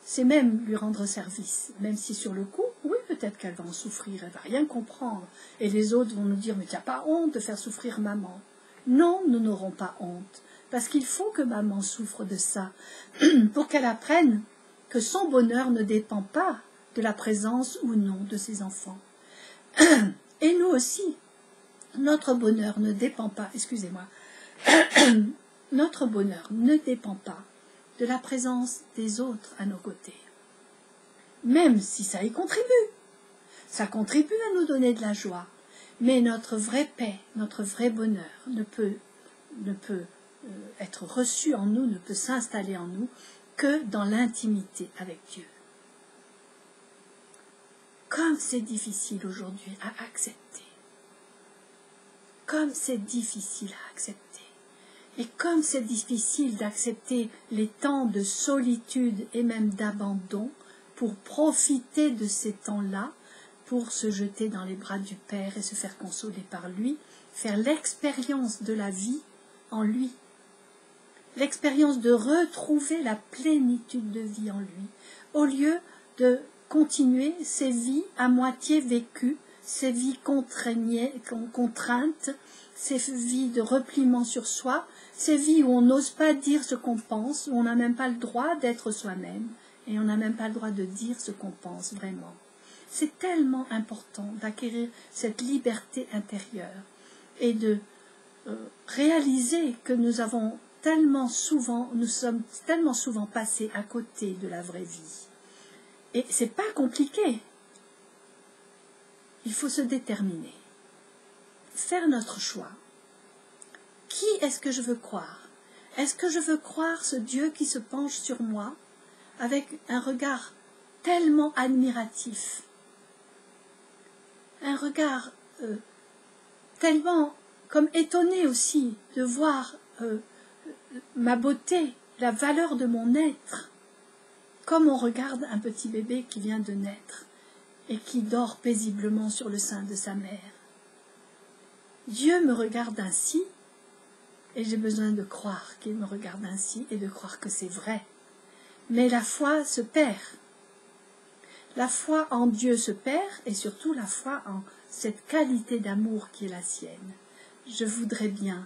c'est même lui rendre service, même si sur le coup, oui, peut-être qu'elle va en souffrir, elle va rien comprendre. Et les autres vont nous dire, mais tu n'as pas honte de faire souffrir maman. Non, nous n'aurons pas honte, parce qu'il faut que maman souffre de ça, pour qu'elle apprenne que son bonheur ne dépend pas de la présence ou non de ses enfants. Et nous aussi, notre bonheur ne dépend pas, excusez-moi, notre bonheur ne dépend pas de la présence des autres à nos côtés. Même si ça y contribue. Ça contribue à nous donner de la joie. Mais notre vraie paix, notre vrai bonheur ne peut être reçu en nous, ne peut s'installer en nous que dans l'intimité avec Dieu. Comme c'est difficile aujourd'hui à accepter. Comme c'est difficile à accepter. Et comme c'est difficile d'accepter les temps de solitude et même d'abandon pour profiter de ces temps-là, pour se jeter dans les bras du Père et se faire consoler par lui, faire l'expérience de la vie en lui, l'expérience de retrouver la plénitude de vie en lui, au lieu de continuer ces vies à moitié vécues, ces vies contraintes, ces vies de repliement sur soi, ces vies où on n'ose pas dire ce qu'on pense, où on n'a même pas le droit d'être soi-même, et on n'a même pas le droit de dire ce qu'on pense vraiment. C'est tellement important d'acquérir cette liberté intérieure et de réaliser que nous sommes tellement souvent passés à côté de la vraie vie. Et c'est pas compliqué. Il faut se déterminer. Faire notre choix. Qui est-ce que je veux croire? Est-ce que je veux croire ce Dieu qui se penche sur moi avec un regard tellement admiratif, un regard tellement comme étonné aussi de voir ma beauté, la valeur de mon être, comme on regarde un petit bébé qui vient de naître et qui dort paisiblement sur le sein de sa mère. Dieu me regarde ainsi, et j'ai besoin de croire qu'il me regarde ainsi et de croire que c'est vrai. Mais la foi se perd. La foi en Dieu se perd, et surtout la foi en cette qualité d'amour qui est la sienne. Je voudrais bien,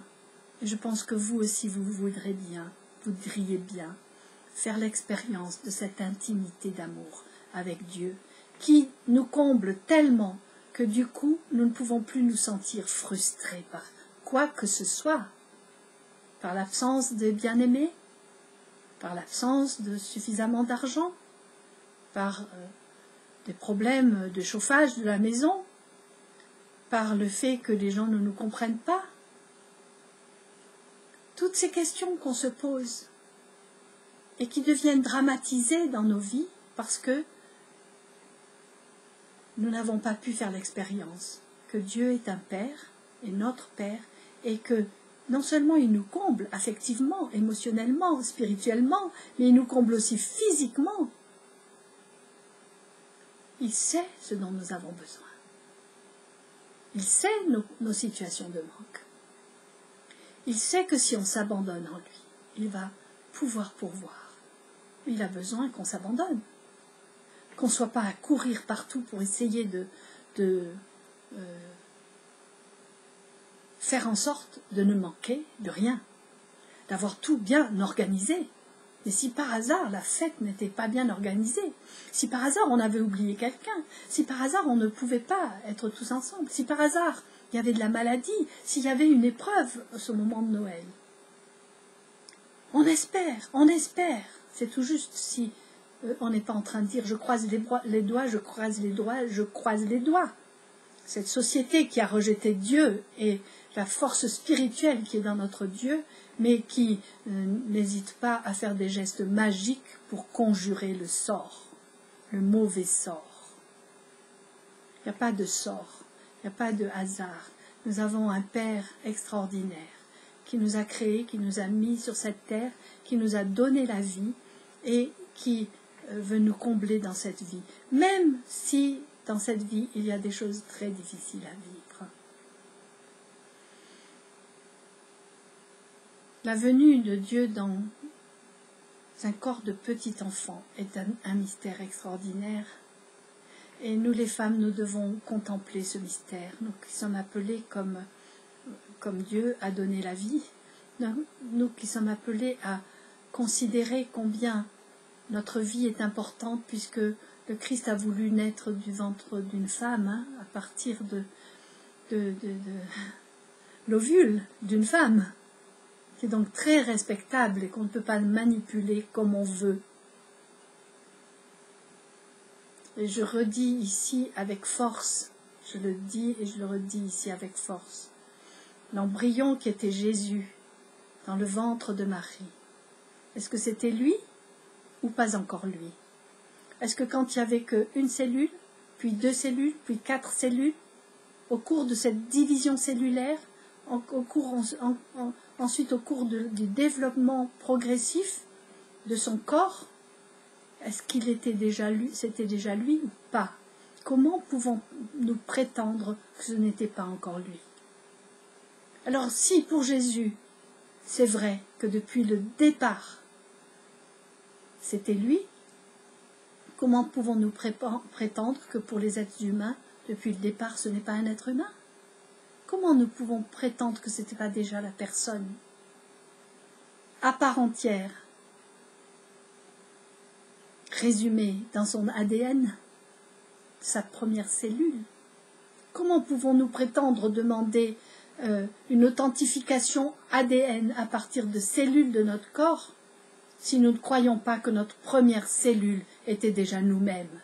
et je pense que vous aussi vous voudriez bien, faire l'expérience de cette intimité d'amour avec Dieu, qui nous comble tellement que du coup, nous ne pouvons plus nous sentir frustrés par quoi que ce soit, par l'absence de bien-aimés, par l'absence de suffisamment d'argent, par des problèmes de chauffage de la maison, par le fait que les gens ne nous comprennent pas. Toutes ces questions qu'on se pose et qui deviennent dramatisées dans nos vies parce que nous n'avons pas pu faire l'expérience que Dieu est un Père, et notre Père, et que non seulement il nous comble affectivement, émotionnellement, spirituellement, mais il nous comble aussi physiquement. Il sait ce dont nous avons besoin. Il sait nos situations de manque. Il sait que si on s'abandonne en lui, il va pouvoir pourvoir. Il a besoin qu'on s'abandonne. qu'on ne soit pas à courir partout pour essayer de faire en sorte de ne manquer de rien, d'avoir tout bien organisé. Mais si par hasard la fête n'était pas bien organisée, si par hasard on avait oublié quelqu'un, si par hasard on ne pouvait pas être tous ensemble, si par hasard il y avait de la maladie, s'il y avait une épreuve à ce moment de Noël, on espère, c'est tout juste si on n'est pas en train de dire je croise les doigts, je croise les doigts, je croise les doigts. Cette société qui a rejeté Dieu et la force spirituelle qui est dans notre Dieu, mais qui n'hésite pas à faire des gestes magiques pour conjurer le sort, le mauvais sort. Il n'y a pas de sort, il n'y a pas de hasard. Nous avons un Père extraordinaire qui nous a créés, qui nous a mis sur cette terre, qui nous a donné la vie et qui veut nous combler dans cette vie. Même si dans cette vie, il y a des choses très difficiles à vivre. La venue de Dieu dans un corps de petit enfant est un mystère extraordinaire. Et nous, les femmes, nous devons contempler ce mystère. Nous qui sommes appelés comme Dieu a donné la vie, nous qui sommes appelés à considérer combien notre vie est importante puisque le Christ a voulu naître du ventre d'une femme, à partir de l'ovule d'une femme, qui est donc très respectable et qu'on ne peut pas manipuler comme on veut. Et je redis ici avec force, je le dis et je le redis ici avec force, l'embryon qui était Jésus dans le ventre de Marie, est-ce que c'était lui ou pas encore lui? Est-ce que quand il n'y avait qu'une cellule, puis 2 cellules, puis 4 cellules, au cours de cette division cellulaire, ensuite au cours du développement progressif de son corps, est-ce qu'il était déjà lui, c'était déjà lui ou pas? Comment pouvons-nous prétendre que ce n'était pas encore lui? Alors si pour Jésus, c'est vrai que depuis le départ, c'était lui, comment pouvons-nous prétendre que pour les êtres humains, depuis le départ, ce n'est pas un être humain? Comment nous pouvons prétendre que ce n'était pas déjà la personne à part entière, résumée dans son ADN, sa première cellule? Comment pouvons-nous prétendre demander une authentification ADN à partir de cellules de notre corps si nous ne croyons pas que notre première cellule était déjà nous-mêmes,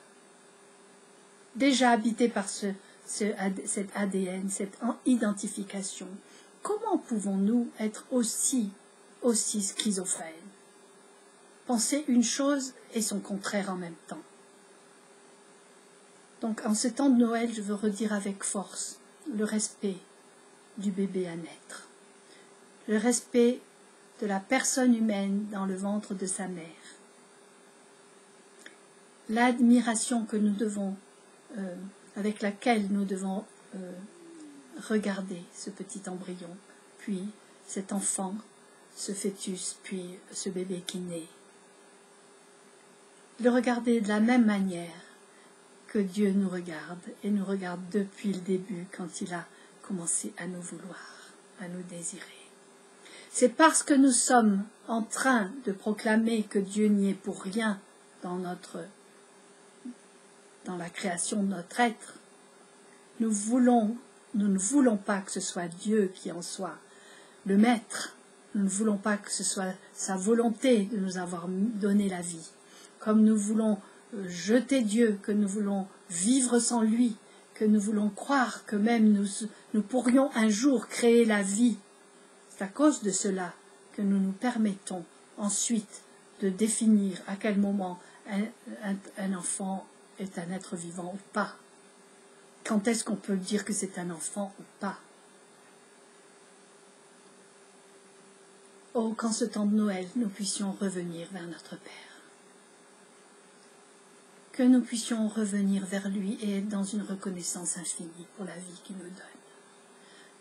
déjà habitée par cet ADN, cette identification? Comment pouvons-nous être aussi schizophrènes, penser une chose et son contraire en même temps? Donc en ce temps de Noël, je veux redire avec force le respect du bébé à naître, le respect de la personne humaine dans le ventre de sa mère, l'admiration que nous devons, avec laquelle nous devons regarder ce petit embryon, puis cet enfant, ce fœtus, puis ce bébé qui naît. Le regarder de la même manière que Dieu nous regarde, et nous regarde depuis le début quand il a commencé à nous vouloir, à nous désirer. C'est parce que nous sommes en train de proclamer que Dieu n'y est pour rien dans la création de notre être. Nous ne voulons pas que ce soit Dieu qui en soit le maître. Nous ne voulons pas que ce soit sa volonté de nous avoir donné la vie. Comme nous voulons jeter Dieu, que nous voulons vivre sans lui, que nous voulons croire que même nous pourrions un jour créer la vie. C'est à cause de cela que nous nous permettons ensuite de définir à quel moment un enfant est un être vivant ou pas. Quand est-ce qu'on peut dire que c'est un enfant ou pas? Oh, qu'en ce temps de Noël, nous puissions revenir vers notre Père. Que nous puissions revenir vers lui et être dans une reconnaissance infinie pour la vie qu'il nous donne.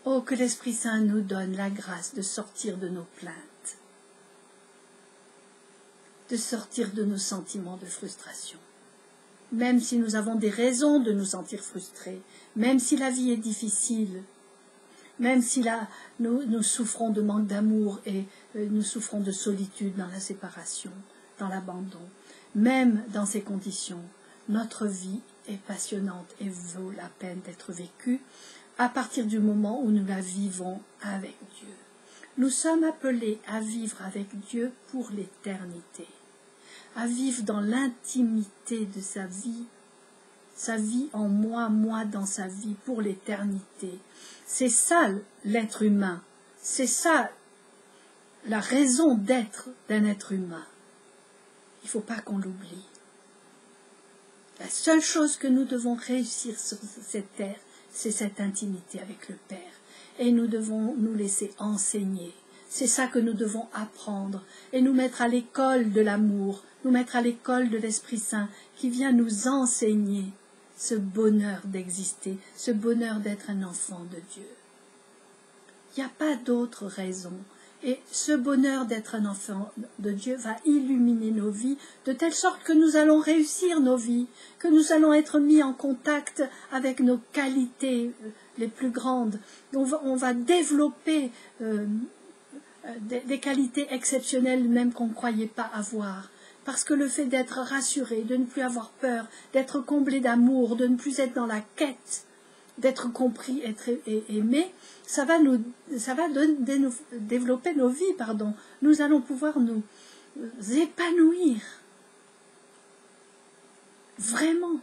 Oh, que l'Esprit Saint nous donne la grâce de sortir de nos plaintes, de sortir de nos sentiments de frustration, même si nous avons des raisons de nous sentir frustrés, même si la vie est difficile, même si là, nous souffrons de manque d'amour et nous souffrons de solitude dans la séparation, dans l'abandon. Même dans ces conditions, notre vie est passionnante et vaut la peine d'être vécue à partir du moment où nous la vivons avec Dieu. Nous sommes appelés à vivre avec Dieu pour l'éternité, à vivre dans l'intimité de sa vie en moi, moi dans sa vie pour l'éternité. C'est ça l'être humain, c'est ça la raison d'être d'un être humain. Il ne faut pas qu'on l'oublie. La seule chose que nous devons réussir sur cette terre, c'est cette intimité avec le Père. Et nous devons nous laisser enseigner. C'est ça que nous devons apprendre et nous mettre à l'école de l'amour, nous mettre à l'école de l'Esprit Saint qui vient nous enseigner ce bonheur d'exister, ce bonheur d'être un enfant de Dieu. Il n'y a pas d'autre raison. Et ce bonheur d'être un enfant de Dieu va illuminer nos vies de telle sorte que nous allons réussir nos vies, que nous allons être mis en contact avec nos qualités les plus grandes. On va développer des qualités exceptionnelles même qu'on ne croyait pas avoir. Parce que le fait d'être rassuré, de ne plus avoir peur, d'être comblé d'amour, de ne plus être dans la quête, d'être compris, être aimé, ça va développer nos vies, pardon. Nous allons pouvoir nous épanouir, vraiment,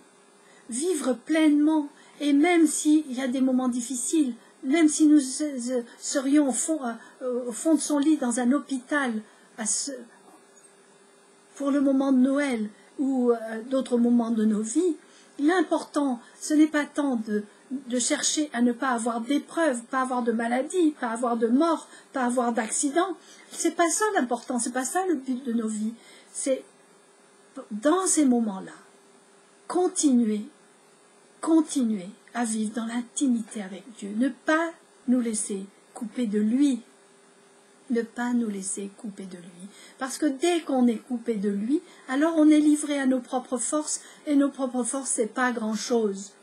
vivre pleinement, et même s'il y a des moments difficiles, même si nous serions au fond de son lit dans un hôpital pour le moment de Noël ou d'autres moments de nos vies, l'important, ce n'est pas tant de chercher à ne pas avoir d'épreuves, pas avoir de maladie, pas avoir de mort, pas avoir d'accident. C'est pas ça l'important, c'est pas ça le but de nos vies. C'est dans ces moments-là, continuer à vivre dans l'intimité avec Dieu, ne pas nous laisser couper de lui, ne pas nous laisser couper de lui. Parce que dès qu'on est coupé de lui, alors on est livré à nos propres forces, et nos propres forces, c'est pas grand-chose.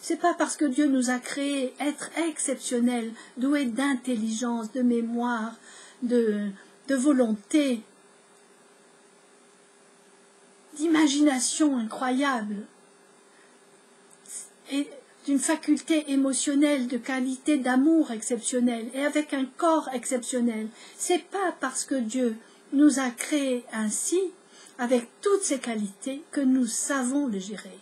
C'est pas parce que Dieu nous a créés être exceptionnels, doués d'intelligence, de mémoire, de volonté, d'imagination incroyable, et d'une faculté émotionnelle, de qualité d'amour exceptionnelle, et avec un corps exceptionnel. C'est pas parce que Dieu nous a créés ainsi, avec toutes ces qualités, que nous savons le gérer.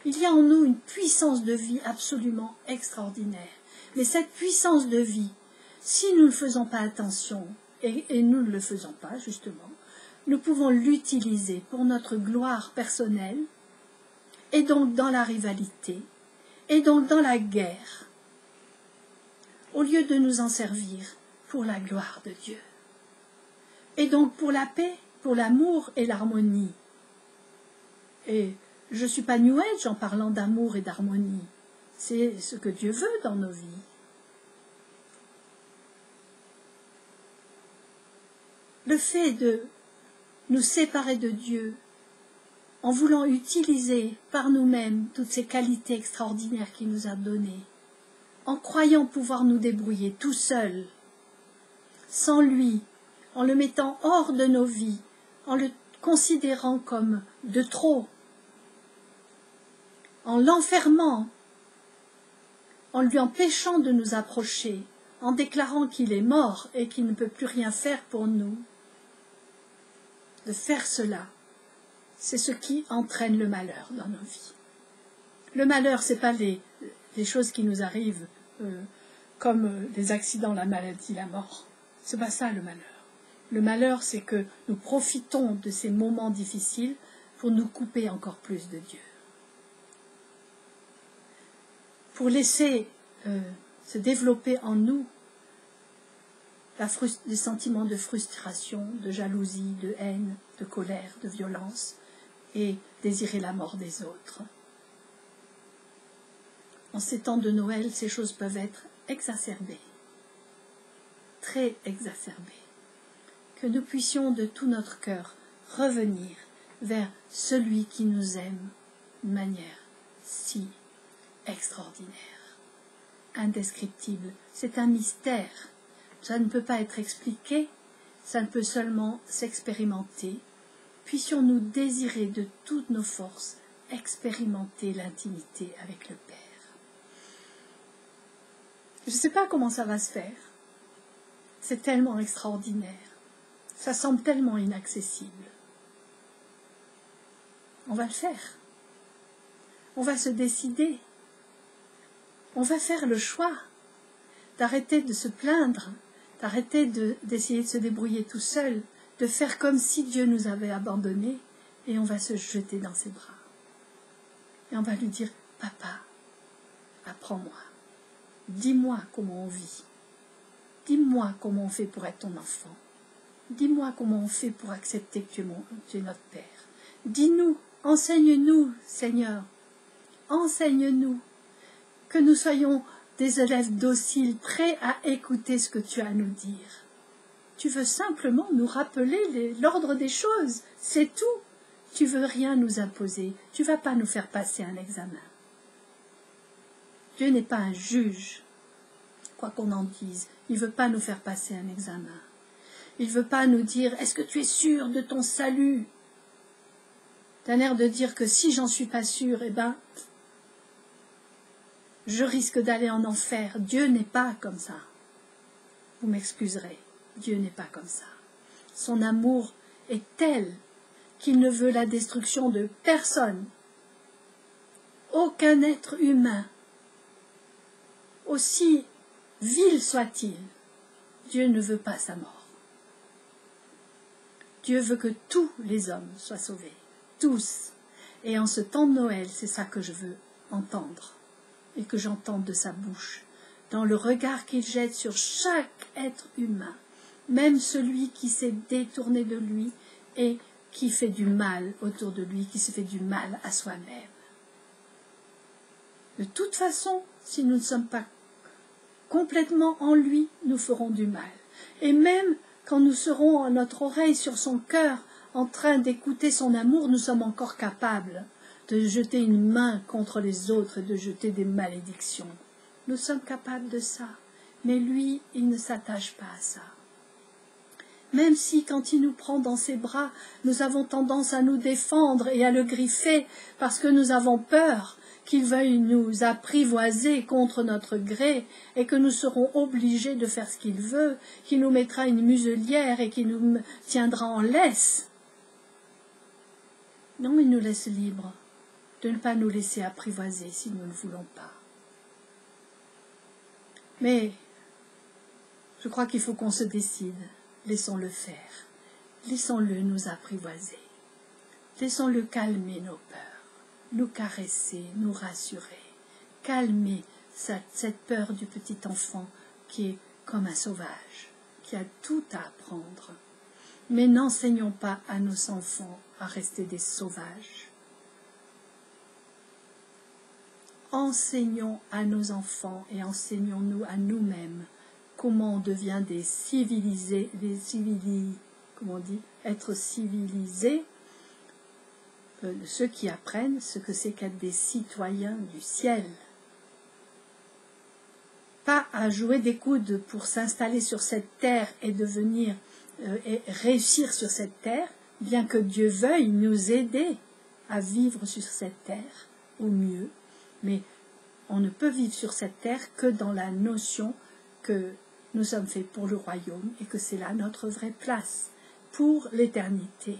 Il y a en nous une puissance de vie absolument extraordinaire. Mais cette puissance de vie, si nous ne faisons pas attention, et nous ne le faisons pas justement, nous pouvons l'utiliser pour notre gloire personnelle, et donc dans la rivalité, et donc dans la guerre, au lieu de nous en servir pour la gloire de Dieu. Et donc pour la paix, pour l'amour et l'harmonie. Et je ne suis pas New Age en parlant d'amour et d'harmonie. C'est ce que Dieu veut dans nos vies. Le fait de nous séparer de Dieu, en voulant utiliser par nous-mêmes toutes ces qualités extraordinaires qu'il nous a données, en croyant pouvoir nous débrouiller tout seuls, sans lui, en le mettant hors de nos vies, en le considérant comme de trop, en l'enfermant, en lui empêchant de nous approcher, en déclarant qu'il est mort et qu'il ne peut plus rien faire pour nous. De faire cela, c'est ce qui entraîne le malheur dans nos vies. Le malheur, ce n'est pas les choses qui nous arrivent comme les accidents, la maladie, la mort. Ce n'est pas ça le malheur. Le malheur, c'est que nous profitons de ces moments difficiles pour nous couper encore plus de Dieu. Pour laisser se développer en nous des sentiments de frustration, de jalousie, de haine, de colère, de violence, et désirer la mort des autres. En ces temps de Noël, ces choses peuvent être exacerbées, très exacerbées. Que nous puissions de tout notre cœur revenir vers celui qui nous aime de manière si extraordinaire, indescriptible. C'est un mystère. Ça ne peut pas être expliqué, ça ne peut seulement s'expérimenter. Puissions-nous désirer de toutes nos forces expérimenter l'intimité avec le Père. Je ne sais pas comment ça va se faire. C'est tellement extraordinaire. Ça semble tellement inaccessible. On va le faire. On va se décider. On va faire le choix d'arrêter de se plaindre, d'arrêter d'essayer de se débrouiller tout seul, de faire comme si Dieu nous avait abandonnés, et on va se jeter dans ses bras. Et on va lui dire, papa, apprends-moi. Dis-moi comment on vit. Dis-moi comment on fait pour être ton enfant. Dis-moi comment on fait pour accepter que tu es notre Père. Dis-nous, enseigne-nous, Seigneur. Enseigne-nous. Que nous soyons des élèves dociles, prêts à écouter ce que tu as à nous dire. Tu veux simplement nous rappeler l'ordre des choses, c'est tout. Tu veux rien nous imposer, tu ne vas pas nous faire passer un examen. Dieu n'est pas un juge, quoi qu'on en dise. Il ne veut pas nous faire passer un examen. Il ne veut pas nous dire, est-ce que tu es sûr de ton salut? D'un air de dire que si j'en suis pas sûr, eh ben, je risque d'aller en enfer. Dieu n'est pas comme ça. Vous m'excuserez, Dieu n'est pas comme ça. Son amour est tel qu'il ne veut la destruction de personne. Aucun être humain, aussi vil soit-il, Dieu ne veut pas sa mort. Dieu veut que tous les hommes soient sauvés, tous. Et en ce temps de Noël, c'est ça que je veux entendre, et que j'entende de sa bouche, dans le regard qu'il jette sur chaque être humain, même celui qui s'est détourné de lui et qui fait du mal autour de lui, qui se fait du mal à soi-même. De toute façon, si nous ne sommes pas complètement en lui, nous ferons du mal. Et même quand nous serons à notre oreille sur son cœur, en train d'écouter son amour, nous sommes encore capables de jeter une main contre les autres et de jeter des malédictions. Nous sommes capables de ça. Mais lui, il ne s'attache pas à ça. Même si, quand il nous prend dans ses bras, nous avons tendance à nous défendre et à le griffer parce que nous avons peur qu'il veuille nous apprivoiser contre notre gré et que nous serons obligés de faire ce qu'il veut, qu'il nous mettra une muselière et qu'il nous tiendra en laisse. Non, il nous laisse libres de ne pas nous laisser apprivoiser si nous ne voulons pas. Mais je crois qu'il faut qu'on se décide. Laissons-le faire. Laissons-le nous apprivoiser. Laissons-le calmer nos peurs, nous caresser, nous rassurer, calmer cette peur du petit enfant qui est comme un sauvage, qui a tout à apprendre. Mais n'enseignons pas à nos enfants à rester des sauvages. Enseignons à nos enfants et enseignons-nous à nous-mêmes comment on devient des civilisés, comment on dit, être civilisés, ceux qui apprennent ce que c'est qu'être des citoyens du ciel. Pas à jouer des coudes pour s'installer sur cette terre et devenir et réussir sur cette terre, bien que Dieu veuille nous aider à vivre sur cette terre au mieux, mais on ne peut vivre sur cette terre que dans la notion que nous sommes faits pour le royaume et que c'est là notre vraie place pour l'éternité.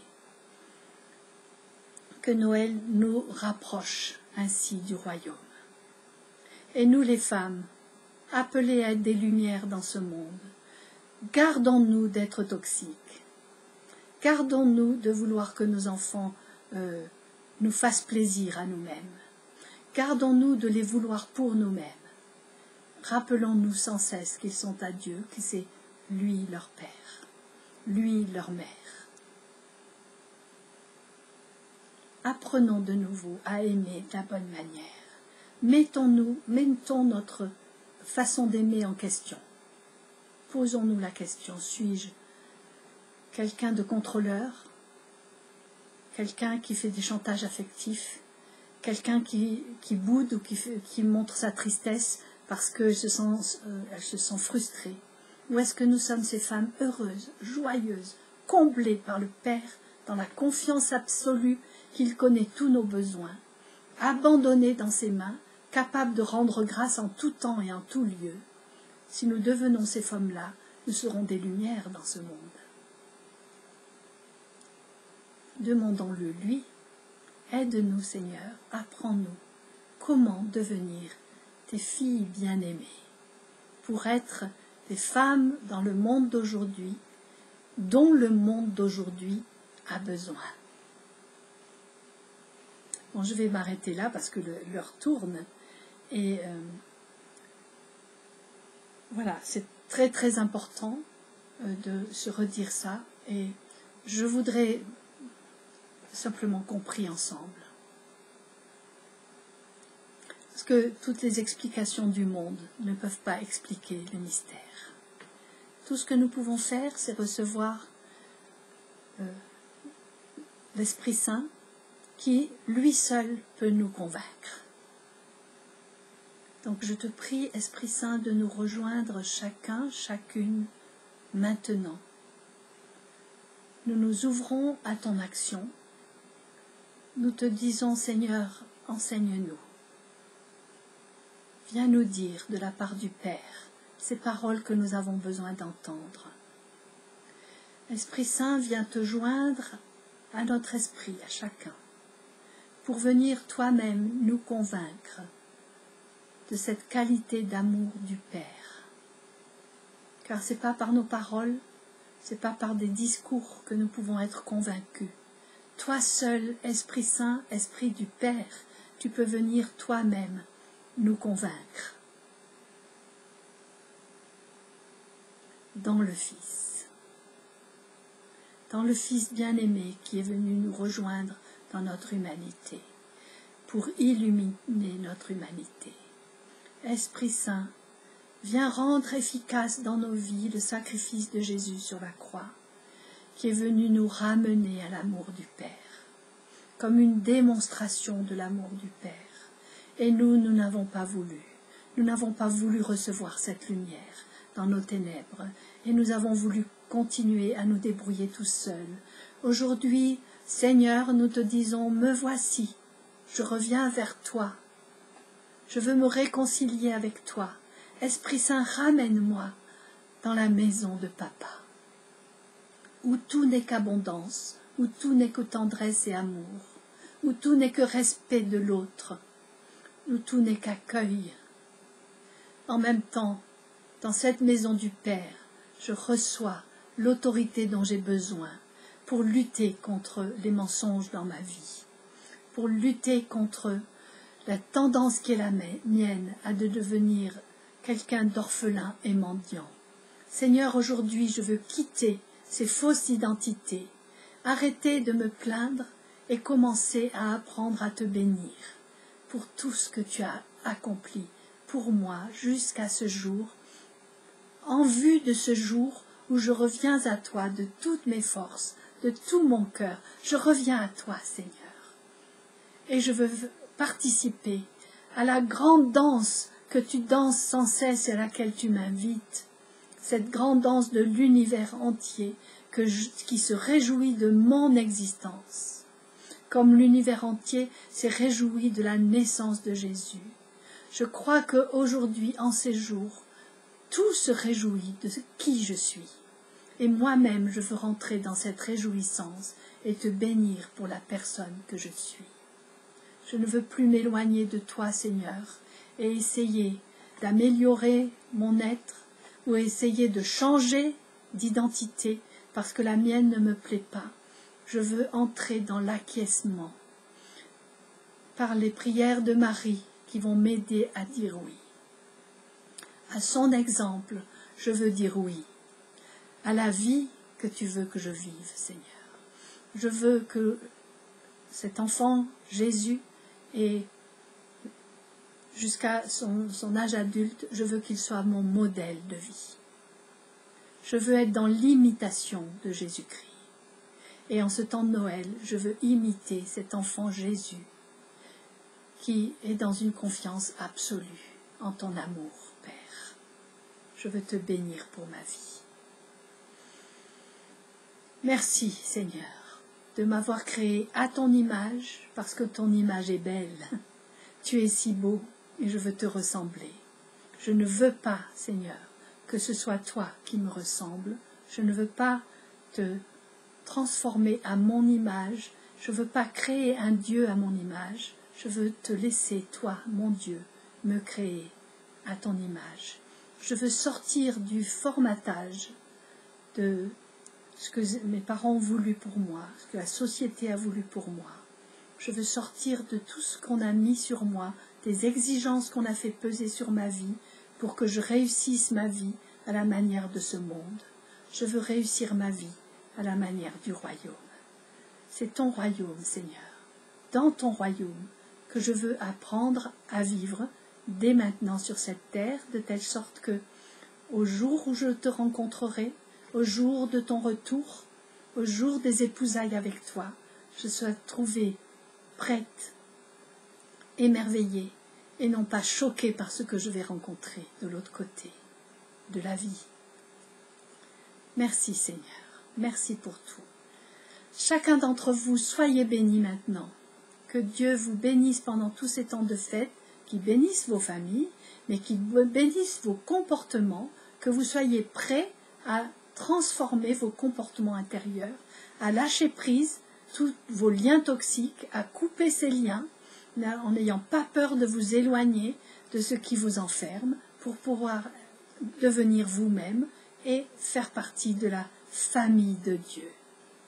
Que Noël nous rapproche ainsi du royaume. Et nous les femmes, appelées à être des lumières dans ce monde, gardons-nous d'être toxiques. Gardons-nous de vouloir que nos enfants nous fassent plaisir à nous-mêmes. Gardons-nous de les vouloir pour nous-mêmes. Rappelons-nous sans cesse qu'ils sont à Dieu, que c'est lui leur Père, lui leur Mère. Apprenons de nouveau à aimer de la bonne manière. Mettons notre façon d'aimer en question. Posons-nous la question, suis-je quelqu'un de contrôleur, quelqu'un qui fait des chantages affectifs, quelqu'un qui boude ou qui montre sa tristesse parce qu'elle se sent frustrée? Ou est-ce que nous sommes ces femmes heureuses, joyeuses, comblées par le Père, dans la confiance absolue qu'il connaît tous nos besoins, abandonnées dans ses mains, capables de rendre grâce en tout temps et en tout lieu? Si nous devenons ces femmes-là, nous serons des lumières dans ce monde. Demandons-le lui. Aide-nous, Seigneur, apprends-nous comment devenir tes filles bien-aimées, pour être des femmes dans le monde d'aujourd'hui, dont le monde d'aujourd'hui a besoin. Bon, je vais m'arrêter là parce que l'heure tourne. Et voilà, c'est très très important de se redire ça. Et je voudrais simplement qu'on prie ensemble. Parce que toutes les explications du monde ne peuvent pas expliquer le mystère. Tout ce que nous pouvons faire, c'est recevoir l'Esprit Saint qui, lui seul, peut nous convaincre. Donc je te prie, Esprit Saint, de nous rejoindre chacun, chacune, maintenant. Nous nous ouvrons à ton action. Nous te disons, Seigneur, enseigne-nous. Viens nous dire de la part du Père ces paroles que nous avons besoin d'entendre. Esprit Saint, viens te joindre à notre esprit, à chacun, pour venir toi-même nous convaincre de cette qualité d'amour du Père. Car ce n'est pas par nos paroles, ce n'est pas par des discours que nous pouvons être convaincus. Toi seul, Esprit Saint, Esprit du Père, tu peux venir toi-même nous convaincre. Dans le Fils bien-aimé qui est venu nous rejoindre dans notre humanité, pour illuminer notre humanité. Esprit Saint, viens rendre efficace dans nos vies le sacrifice de Jésus sur la croix, qui est venu nous ramener à l'amour du Père, comme une démonstration de l'amour du Père. Et nous n'avons pas voulu. Nous n'avons pas voulu recevoir cette lumière dans nos ténèbres, et nous avons voulu continuer à nous débrouiller tout seuls. Aujourd'hui, Seigneur, nous te disons, me voici, je reviens vers toi. Je veux me réconcilier avec toi. Esprit Saint, ramène-moi dans la maison de Papa, où tout n'est qu'abondance, où tout n'est que tendresse et amour, où tout n'est que respect de l'autre, où tout n'est qu'accueil. En même temps, dans cette maison du Père, je reçois l'autorité dont j'ai besoin pour lutter contre les mensonges dans ma vie, pour lutter contre la tendance qui est la mienne à devenir quelqu'un d'orphelin et mendiant. Seigneur, aujourd'hui, je veux quitter ces fausses identités, arrêter de me plaindre et commencer à apprendre à te bénir pour tout ce que tu as accompli pour moi jusqu'à ce jour, en vue de ce jour où je reviens à toi de toutes mes forces, de tout mon cœur. Je reviens à toi, Seigneur. Et je veux participer à la grande danse que tu danses sans cesse et à laquelle tu m'invites, cette grande danse de l'univers entier qui se réjouit de mon existence, comme l'univers entier s'est réjoui de la naissance de Jésus. Je crois qu'aujourd'hui, en ces jours, tout se réjouit de qui je suis. Et moi-même, je veux rentrer dans cette réjouissance et te bénir pour la personne que je suis. Je ne veux plus m'éloigner de toi, Seigneur, et essayer d'améliorer mon être ou essayer de changer d'identité parce que la mienne ne me plaît pas. Je veux entrer dans l'acquiescement par les prières de Marie qui vont m'aider à dire oui. À son exemple, je veux dire oui. À la vie que tu veux que je vive, Seigneur. Je veux que cet enfant, Jésus, et jusqu'à son âge adulte, je veux qu'il soit mon modèle de vie. Je veux être dans l'imitation de Jésus-Christ. Et en ce temps de Noël, je veux imiter cet enfant Jésus qui est dans une confiance absolue en ton amour, Père. Je veux te bénir pour ma vie. Merci, Seigneur, de m'avoir créé à ton image, parce que ton image est belle. Tu es si beau et je veux te ressembler. Je ne veux pas, Seigneur, que ce soit toi qui me ressemble. Je ne veux pas te transformer à mon image. Je ne veux pas créer un Dieu à mon image. Je veux te laisser, toi, mon Dieu, me créer à ton image. Je veux sortir du formatage de ce que mes parents ont voulu pour moi, ce que la société a voulu pour moi. Je veux sortir de tout ce qu'on a mis sur moi, des exigences qu'on a fait peser sur ma vie, pour que je réussisse ma vie à la manière de ce monde. Je veux réussir ma vie à la manière du royaume. C'est ton royaume, Seigneur. Dans ton royaume, que je veux apprendre à vivre dès maintenant sur cette terre, de telle sorte que, au jour où je te rencontrerai, au jour de ton retour, au jour des épousailles avec toi, je sois trouvée prête, émerveillée, et non pas choquée par ce que je vais rencontrer de l'autre côté de la vie. Merci Seigneur, merci pour tout. Chacun d'entre vous, soyez bénis maintenant. Que Dieu vous bénisse pendant tous ces temps de fête, qu'il bénisse vos familles, mais qu'il bénisse vos comportements, que vous soyez prêts à transformer vos comportements intérieurs, à lâcher prise tous vos liens toxiques, à couper ces liens, en n'ayant pas peur de vous éloigner de ce qui vous enferme, pour pouvoir devenir vous-même et faire partie de la famille de Dieu,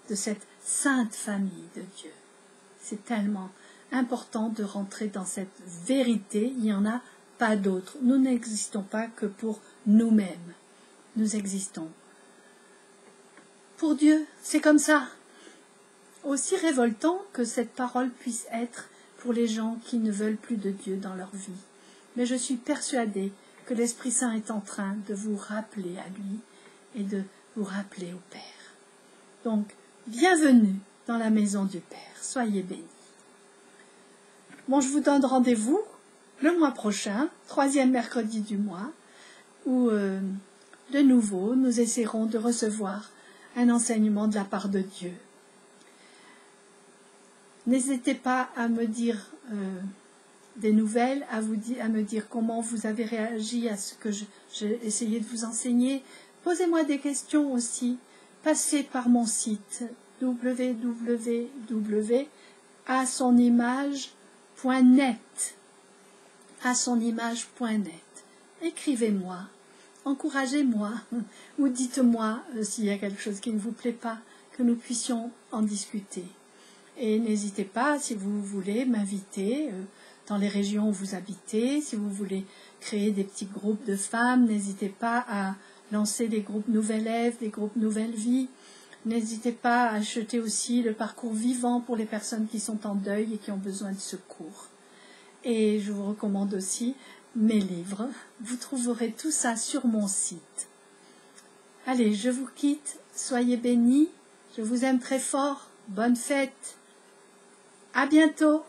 de cette sainte famille de Dieu. C'est tellement important de rentrer dans cette vérité, il n'y en a pas d'autre. Nous n'existons pas que pour nous-mêmes, nous existons pour Dieu, c'est comme ça. Aussi révoltant que cette parole puisse être pour les gens qui ne veulent plus de Dieu dans leur vie. Mais je suis persuadée que l'Esprit Saint est en train de vous rappeler à lui et de vous rappeler au Père. Donc, bienvenue dans la maison du Père. Soyez bénis. Bon, je vous donne rendez-vous le mois prochain, 3e mercredi du mois, où de nouveau nous essaierons de recevoir un enseignement de la part de Dieu. N'hésitez pas à me dire des nouvelles, à me dire comment vous avez réagi à ce que j'ai essayé de vous enseigner. Posez-moi des questions aussi. Passez par mon site www.asonimage.net. Écrivez-moi, encouragez-moi ou dites-moi s'il y a quelque chose qui ne vous plaît pas, que nous puissions en discuter. Et n'hésitez pas, si vous voulez, m'inviter dans les régions où vous habitez, si vous voulez créer des petits groupes de femmes, n'hésitez pas à lancer des groupes Nouvelle Ève, des groupes Nouvelle Vie. N'hésitez pas à acheter aussi le parcours vivant pour les personnes qui sont en deuil et qui ont besoin de secours. Et je vous recommande aussi mes livres. Vous trouverez tout ça sur mon site. Allez, je vous quitte. Soyez bénis. Je vous aime très fort. Bonne fête. À bientôt.